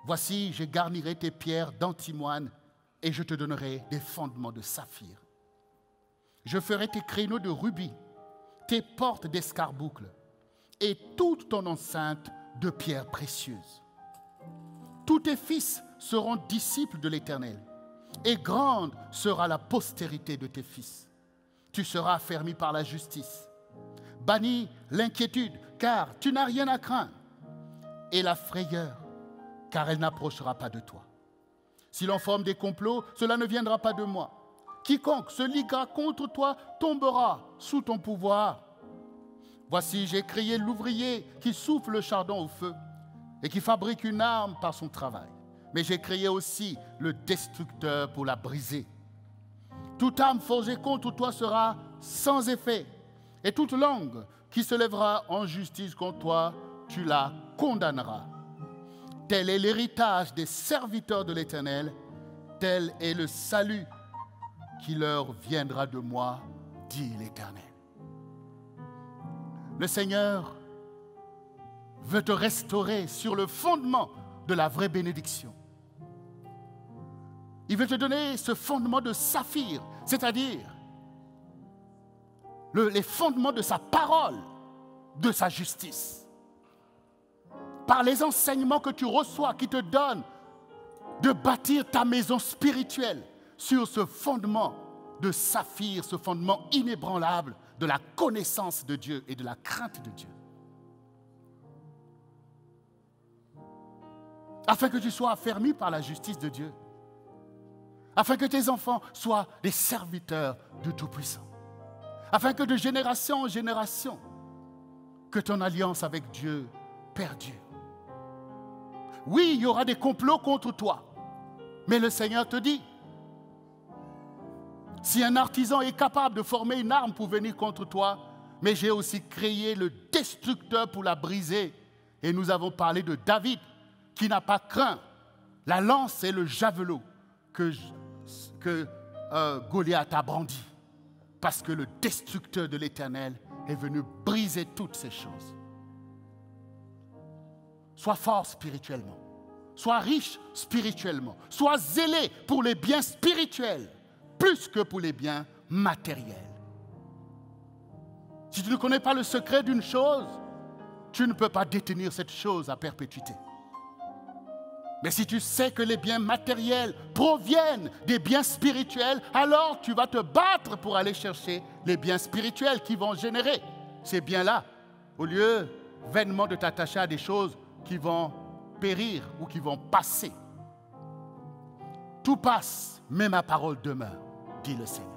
Voici, je garnirai tes pierres d'antimoine et je te donnerai des fondements de saphir. Je ferai tes créneaux de rubis, tes portes d'escarboucles et toute ton enceinte de pierres précieuses. Tous tes fils seront disciples de l'Éternel et grande sera la postérité de tes fils. Tu seras affermi par la justice. Bannis l'inquiétude, car tu n'as rien à craindre, et la frayeur, car elle n'approchera pas de toi. Si l'on forme des complots, cela ne viendra pas de moi. Quiconque se liguera contre toi tombera sous ton pouvoir. Voici, j'ai créé l'ouvrier qui souffle le chardon au feu et qui fabrique une arme par son travail. Mais j'ai créé aussi le destructeur pour la briser. Toute arme forgée contre toi sera sans effet, et toute langue qui se lèvera en justice contre toi, tu la condamneras. Tel est l'héritage des serviteurs de l'Éternel, tel est le salut qui leur viendra de moi, dit l'Éternel. Le Seigneur veut te restaurer sur le fondement de la vraie bénédiction. Il veut te donner ce fondement de saphir, c'est-à-dire les fondements de sa parole, de sa justice. Par les enseignements que tu reçois, qui te donnent de bâtir ta maison spirituelle sur ce fondement de saphir, ce fondement inébranlable de la connaissance de Dieu et de la crainte de Dieu. Afin que tu sois affermi par la justice de Dieu. Afin que tes enfants soient des serviteurs du Tout-Puissant. Afin que de génération en génération, que ton alliance avec Dieu perdure. Oui, il y aura des complots contre toi. Mais le Seigneur te dit, si un artisan est capable de former une arme pour venir contre toi, mais j'ai aussi créé le destructeur pour la briser. Et nous avons parlé de David, qui n'a pas craint la lance et le javelot que Goliath a brandi. Parce que le destructeur de l'Éternel est venu briser toutes ces choses. Sois fort spirituellement. Sois riche spirituellement. Sois zélé pour les biens spirituels, plus que pour les biens matériels. Si tu ne connais pas le secret d'une chose, tu ne peux pas détenir cette chose à perpétuité. Mais si tu sais que les biens matériels proviennent des biens spirituels, alors tu vas te battre pour aller chercher les biens spirituels qui vont générer ces biens-là, au lieu vainement de t'attacher à des choses qui vont périr ou qui vont passer. Tout passe, mais ma parole demeure, dit le Seigneur.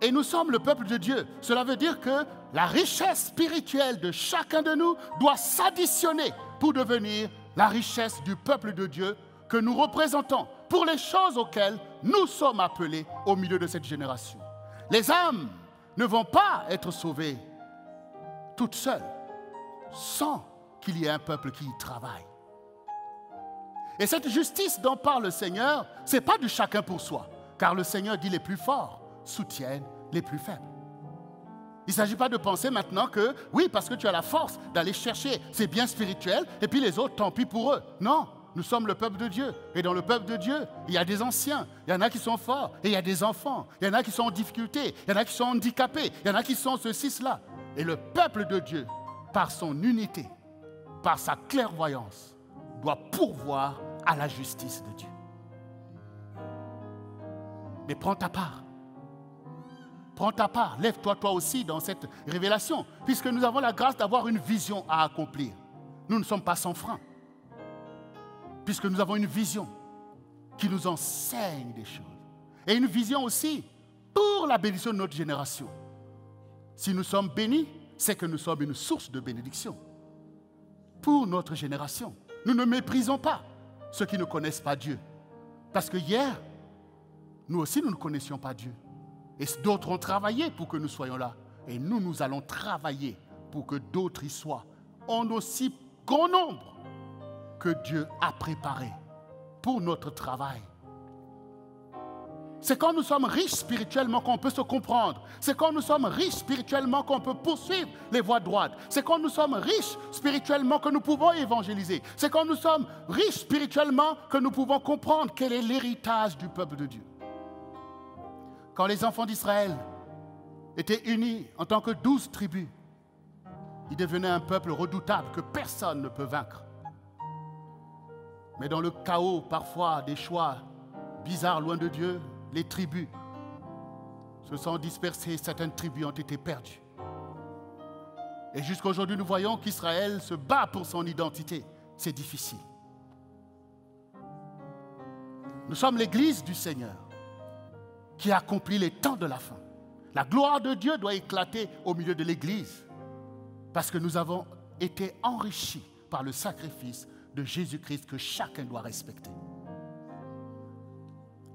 Et nous sommes le peuple de Dieu. Cela veut dire que la richesse spirituelle de chacun de nous doit s'additionner pour devenir la richesse du peuple de Dieu que nous représentons pour les choses auxquelles nous sommes appelés au milieu de cette génération. Les âmes ne vont pas être sauvées toutes seules, sans qu'il y ait un peuple qui y travaille. Et cette justice dont parle le Seigneur, ce n'est pas du chacun pour soi, car le Seigneur dit les plus forts soutiennent les plus faibles. Il ne s'agit pas de penser maintenant que, oui, parce que tu as la force d'aller chercher ces biens spirituels, et puis les autres, tant pis pour eux. Non, nous sommes le peuple de Dieu. Et dans le peuple de Dieu, il y a des anciens, il y en a qui sont forts, et il y a des enfants, il y en a qui sont en difficulté, il y en a qui sont handicapés, il y en a qui sont ceci, cela. Et le peuple de Dieu, par son unité, par sa clairvoyance, doit pourvoir à la justice de Dieu. Mais prends ta part. Prends ta part, lève-toi toi aussi dans cette révélation, puisque nous avons la grâce d'avoir une vision à accomplir. Nous ne sommes pas sans frein, puisque nous avons une vision qui nous enseigne des choses. Et une vision aussi pour la bénédiction de notre génération. Si nous sommes bénis, c'est que nous sommes une source de bénédiction pour notre génération. Nous ne méprisons pas ceux qui ne connaissent pas Dieu. Parce que hier, nous aussi, nous ne connaissions pas Dieu. Et d'autres ont travaillé pour que nous soyons là. Et nous, nous allons travailler pour que d'autres y soient, en aussi grand nombre que Dieu a préparé pour notre travail. C'est quand nous sommes riches spirituellement qu'on peut se comprendre. C'est quand nous sommes riches spirituellement qu'on peut poursuivre les voies droites. C'est quand nous sommes riches spirituellement que nous pouvons évangéliser. C'est quand nous sommes riches spirituellement que nous pouvons comprendre quel est l'héritage du peuple de Dieu. Quand les enfants d'Israël étaient unis en tant que 12 tribus, ils devenaient un peuple redoutable que personne ne peut vaincre. Mais dans le chaos, parfois, des choix bizarres loin de Dieu, les tribus se sont dispersées, certaines tribus ont été perdues. Et jusqu'à aujourd'hui, nous voyons qu'Israël se bat pour son identité. C'est difficile. Nous sommes l'Église du Seigneur qui accomplit les temps de la fin. La gloire de Dieu doit éclater au milieu de l'Église parce que nous avons été enrichis par le sacrifice de Jésus-Christ que chacun doit respecter.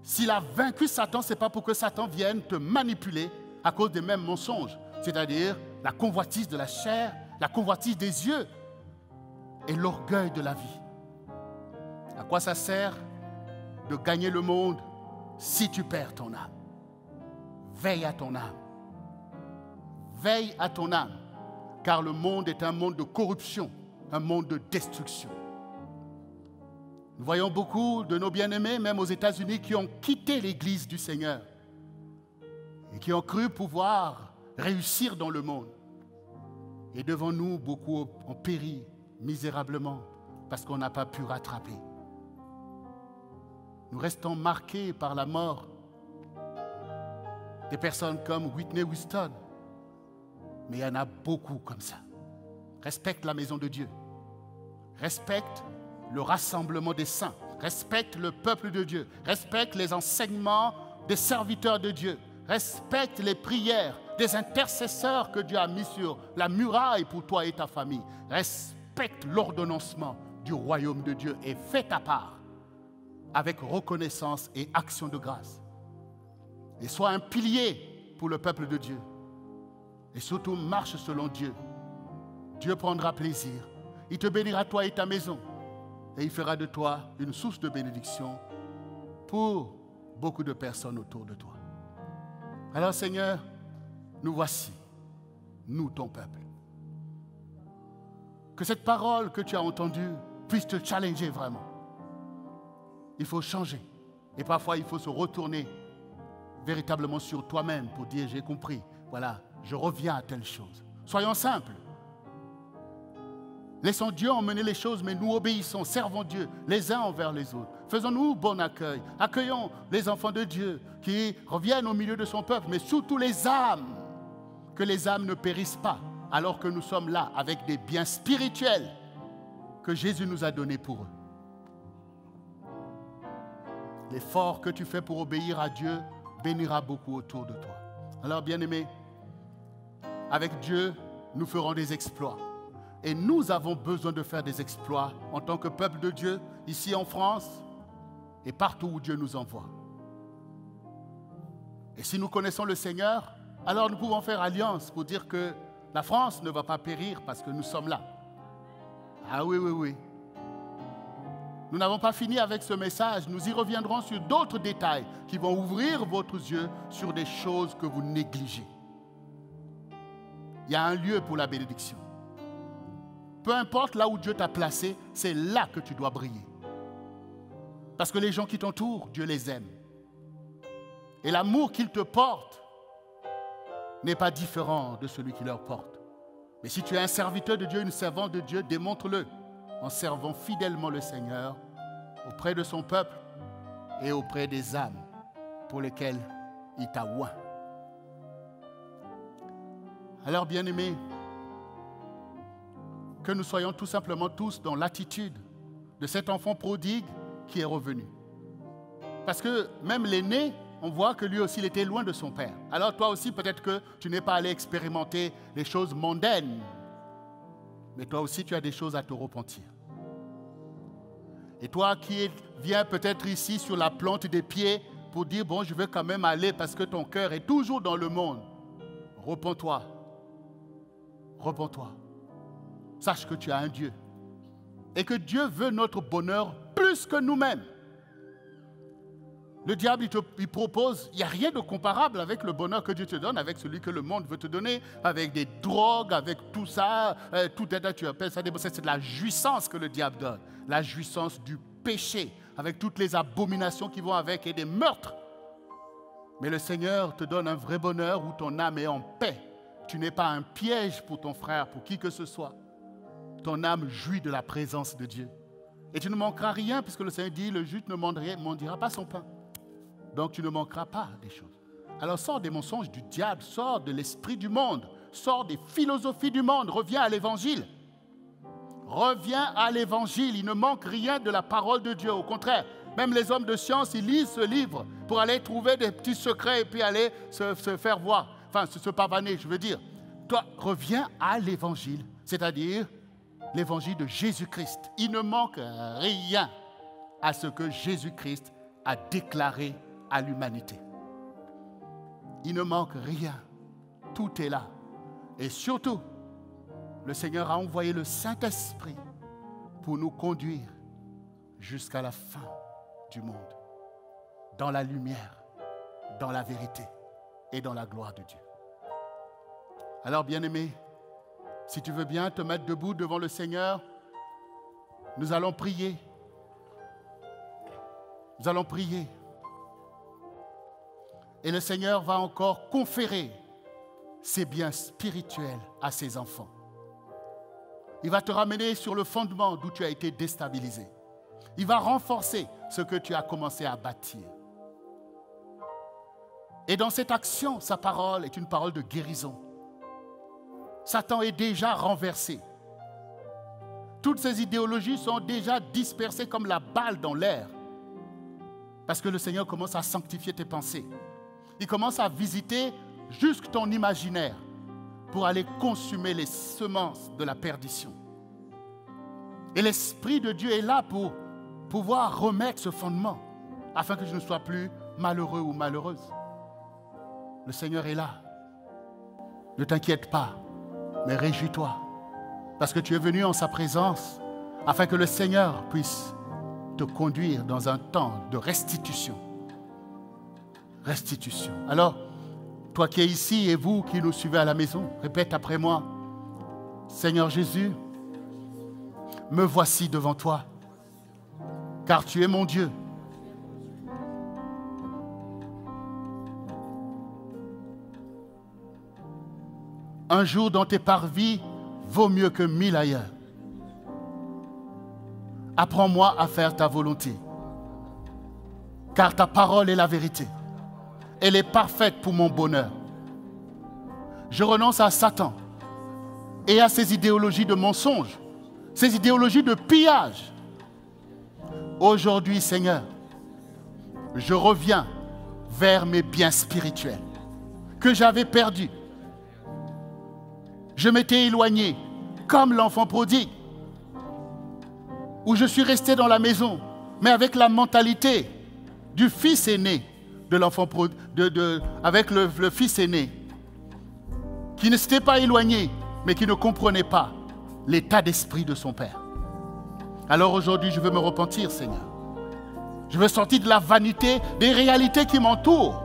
S'il a vaincu Satan, ce n'est pas pour que Satan vienne te manipuler à cause des mêmes mensonges, c'est-à-dire la convoitise de la chair, la convoitise des yeux et l'orgueil de la vie. À quoi ça sert de gagner le monde si tu perds ton âme? Veille à ton âme. Veille à ton âme, car le monde est un monde de corruption, un monde de destruction. Nous voyons beaucoup de nos bien-aimés, même aux États-Unis, qui ont quitté l'Église du Seigneur et qui ont cru pouvoir réussir dans le monde. Et devant nous, beaucoup ont péri misérablement parce qu'on n'a pas pu rattraper. Nous restons marqués par la mort des personnes comme Whitney Houston. Mais il y en a beaucoup comme ça. Respecte la maison de Dieu. Respecte le rassemblement des saints. Respecte le peuple de Dieu. Respecte les enseignements des serviteurs de Dieu. Respecte les prières des intercesseurs que Dieu a mis sur la muraille pour toi et ta famille. Respecte l'ordonnancement du royaume de Dieu et fais ta part avec reconnaissance et action de grâce. Et sois un pilier pour le peuple de Dieu. Et surtout, marche selon Dieu. Dieu prendra plaisir. Il te bénira toi et ta maison. Et il fera de toi une source de bénédiction pour beaucoup de personnes autour de toi. Alors Seigneur, nous voici, nous ton peuple. Que cette parole que tu as entendue puisse te challenger vraiment. Il faut changer. Et parfois, il faut se retourner véritablement sur toi-même pour dire, j'ai compris, voilà, je reviens à telle chose. Soyons simples. Laissons Dieu emmener les choses, mais nous obéissons, servons Dieu les uns envers les autres. Faisons-nous bon accueil. Accueillons les enfants de Dieu qui reviennent au milieu de son peuple, mais surtout les âmes. Que les âmes ne périssent pas, alors que nous sommes là avec des biens spirituels que Jésus nous a donnés pour eux. L'effort que tu fais pour obéir à Dieu bénira beaucoup autour de toi. Alors, bien-aimés, avec Dieu, nous ferons des exploits. Et nous avons besoin de faire des exploits en tant que peuple de Dieu, ici en France et partout où Dieu nous envoie. Et si nous connaissons le Seigneur, alors nous pouvons faire alliance pour dire que la France ne va pas périr parce que nous sommes là. Ah oui, oui, oui. Nous n'avons pas fini avec ce message. Nous y reviendrons sur d'autres détails qui vont ouvrir votre yeux sur des choses que vous négligez. Il y a un lieu pour la bénédiction. Peu importe là où Dieu t'a placé, c'est là que tu dois briller. Parce que les gens qui t'entourent, Dieu les aime. Et l'amour qu'ils te portent n'est pas différent de celui qui leur porte. Mais si tu es un serviteur de Dieu, une servante de Dieu, démontre-le en servant fidèlement le Seigneur auprès de son peuple et auprès des âmes pour lesquelles il t'a oint. Alors, bien-aimés, que nous soyons tout simplement tous dans l'attitude de cet enfant prodigue qui est revenu. Parce que même l'aîné, on voit que lui aussi, il était loin de son père. Alors toi aussi, peut-être que tu n'es pas allé expérimenter les choses mondaines. Mais toi aussi, tu as des choses à te repentir. Et toi qui viens peut-être ici sur la plante des pieds pour dire, bon, je veux quand même aller parce que ton cœur est toujours dans le monde. Repens-toi. Repens-toi. Sache que tu as un Dieu. Et que Dieu veut notre bonheur plus que nous-mêmes. Le diable, il propose, il n'y a rien de comparable avec le bonheur que Dieu te donne, avec celui que le monde veut te donner, avec des drogues, avec tout ça, tu appelles ça, c'est de la jouissance que le diable donne, la jouissance du péché, avec toutes les abominations qui vont avec et des meurtres. Mais le Seigneur te donne un vrai bonheur où ton âme est en paix. Tu n'es pas un piège pour ton frère, pour qui que ce soit. Ton âme jouit de la présence de Dieu. Et tu ne manqueras rien, puisque le Seigneur dit, le juste ne mendira pas son pain. Donc tu ne manqueras pas des choses. Alors sors des mensonges du diable, sors de l'esprit du monde, sors des philosophies du monde, reviens à l'évangile. Reviens à l'évangile, il ne manque rien de la parole de Dieu. Au contraire, même les hommes de science, ils lisent ce livre pour aller trouver des petits secrets et puis aller se faire voir, enfin se pavaner, je veux dire. Toi, reviens à l'évangile, c'est-à-dire l'évangile de Jésus-Christ. Il ne manque rien à ce que Jésus-Christ a déclaré à l'humanité. Il ne manque rien. Tout est là. Et surtout, le Seigneur a envoyé le Saint-Esprit pour nous conduire jusqu'à la fin du monde, dans la lumière, dans la vérité et dans la gloire de Dieu. Alors, bien-aimé, si tu veux bien te mettre debout devant le Seigneur, nous allons prier. Nous allons prier. Et le Seigneur va encore conférer ses biens spirituels à ses enfants. Il va te ramener sur le fondement d'où tu as été déstabilisé. Il va renforcer ce que tu as commencé à bâtir. Et dans cette action, sa parole est une parole de guérison. Satan est déjà renversé. Toutes ces idéologies sont déjà dispersées comme la balle dans l'air. Parce que le Seigneur commence à sanctifier tes pensées. Il commence à visiter jusque ton imaginaire pour aller consumer les semences de la perdition. Et l'Esprit de Dieu est là pour pouvoir remettre ce fondement afin que je ne sois plus malheureux ou malheureuse. Le Seigneur est là. Ne t'inquiète pas, mais réjouis-toi. Parce que tu es venu en sa présence afin que le Seigneur puisse te conduire dans un temps de restitution. Restitution. Alors, toi qui es ici et vous qui nous suivez à la maison, répète après moi. Seigneur Jésus, me voici devant toi, car tu es mon Dieu. Un jour dans tes parvis vaut mieux que 1000 ailleurs. Apprends-moi à faire ta volonté, car ta parole est la vérité. Elle est parfaite pour mon bonheur. Je renonce à Satan et à ses idéologies de mensonge, ces idéologies de pillage. Aujourd'hui, Seigneur, je reviens vers mes biens spirituels que j'avais perdus. Je m'étais éloigné comme l'enfant prodigue, où je suis resté dans la maison, mais avec la mentalité du fils aîné de l'enfant prodigue, avec le fils aîné, qui ne s'était pas éloigné, mais qui ne comprenait pas l'état d'esprit de son père. Alors aujourd'hui, je veux me repentir, Seigneur. Je veux sortir de la vanité des réalités qui m'entourent.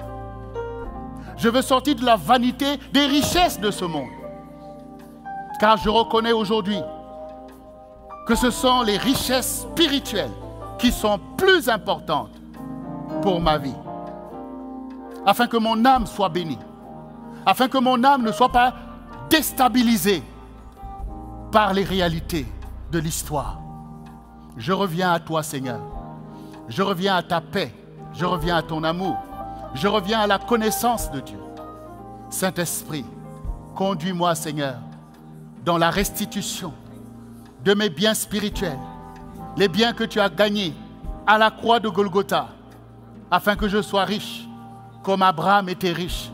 Je veux sortir de la vanité des richesses de ce monde. Car je reconnais aujourd'hui que ce sont les richesses spirituelles qui sont plus importantes pour ma vie. Afin que mon âme soit bénie. Afin que mon âme ne soit pas déstabilisée par les réalités de l'histoire. Je reviens à toi, Seigneur. Je reviens à ta paix. Je reviens à ton amour. Je reviens à la connaissance de Dieu. Saint-Esprit, conduis-moi, Seigneur, dans la restitution de mes biens spirituels, les biens que tu as gagnés à la croix de Golgotha, afin que je sois riche, comme Abraham était riche,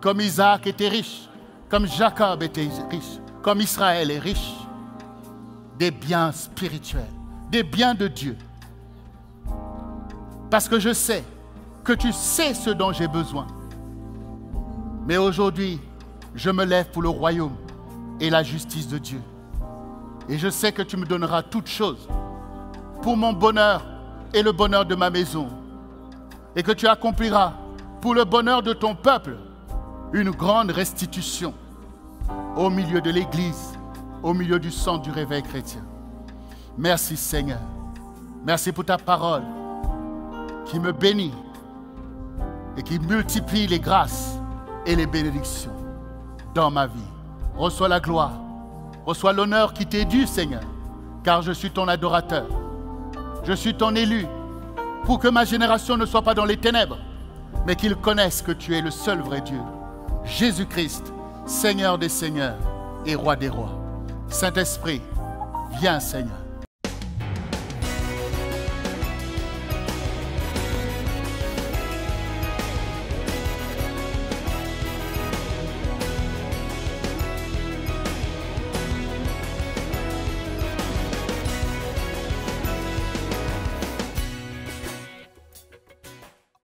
comme Isaac était riche, comme Jacob était riche, comme Israël est riche. Des biens spirituels, des biens de Dieu. Parce que je sais que tu sais ce dont j'ai besoin. Mais aujourd'hui, je me lève pour le royaume et la justice de Dieu. Et je sais que tu me donneras toutes choses pour mon bonheur et le bonheur de ma maison. Et que tu accompliras pour le bonheur de ton peuple une grande restitution au milieu de l'Église, au milieu du sang du réveil chrétien. Merci Seigneur. Merci pour ta parole qui me bénit et qui multiplie les grâces et les bénédictions dans ma vie. Reçois la gloire, reçois l'honneur qui t'est dû, Seigneur, car je suis ton adorateur. Je suis ton élu, pour que ma génération ne soit pas dans les ténèbres, mais qu'ils connaissent que tu es le seul vrai Dieu, Jésus-Christ, Seigneur des seigneurs et Roi des rois. Saint-Esprit, viens, Seigneur.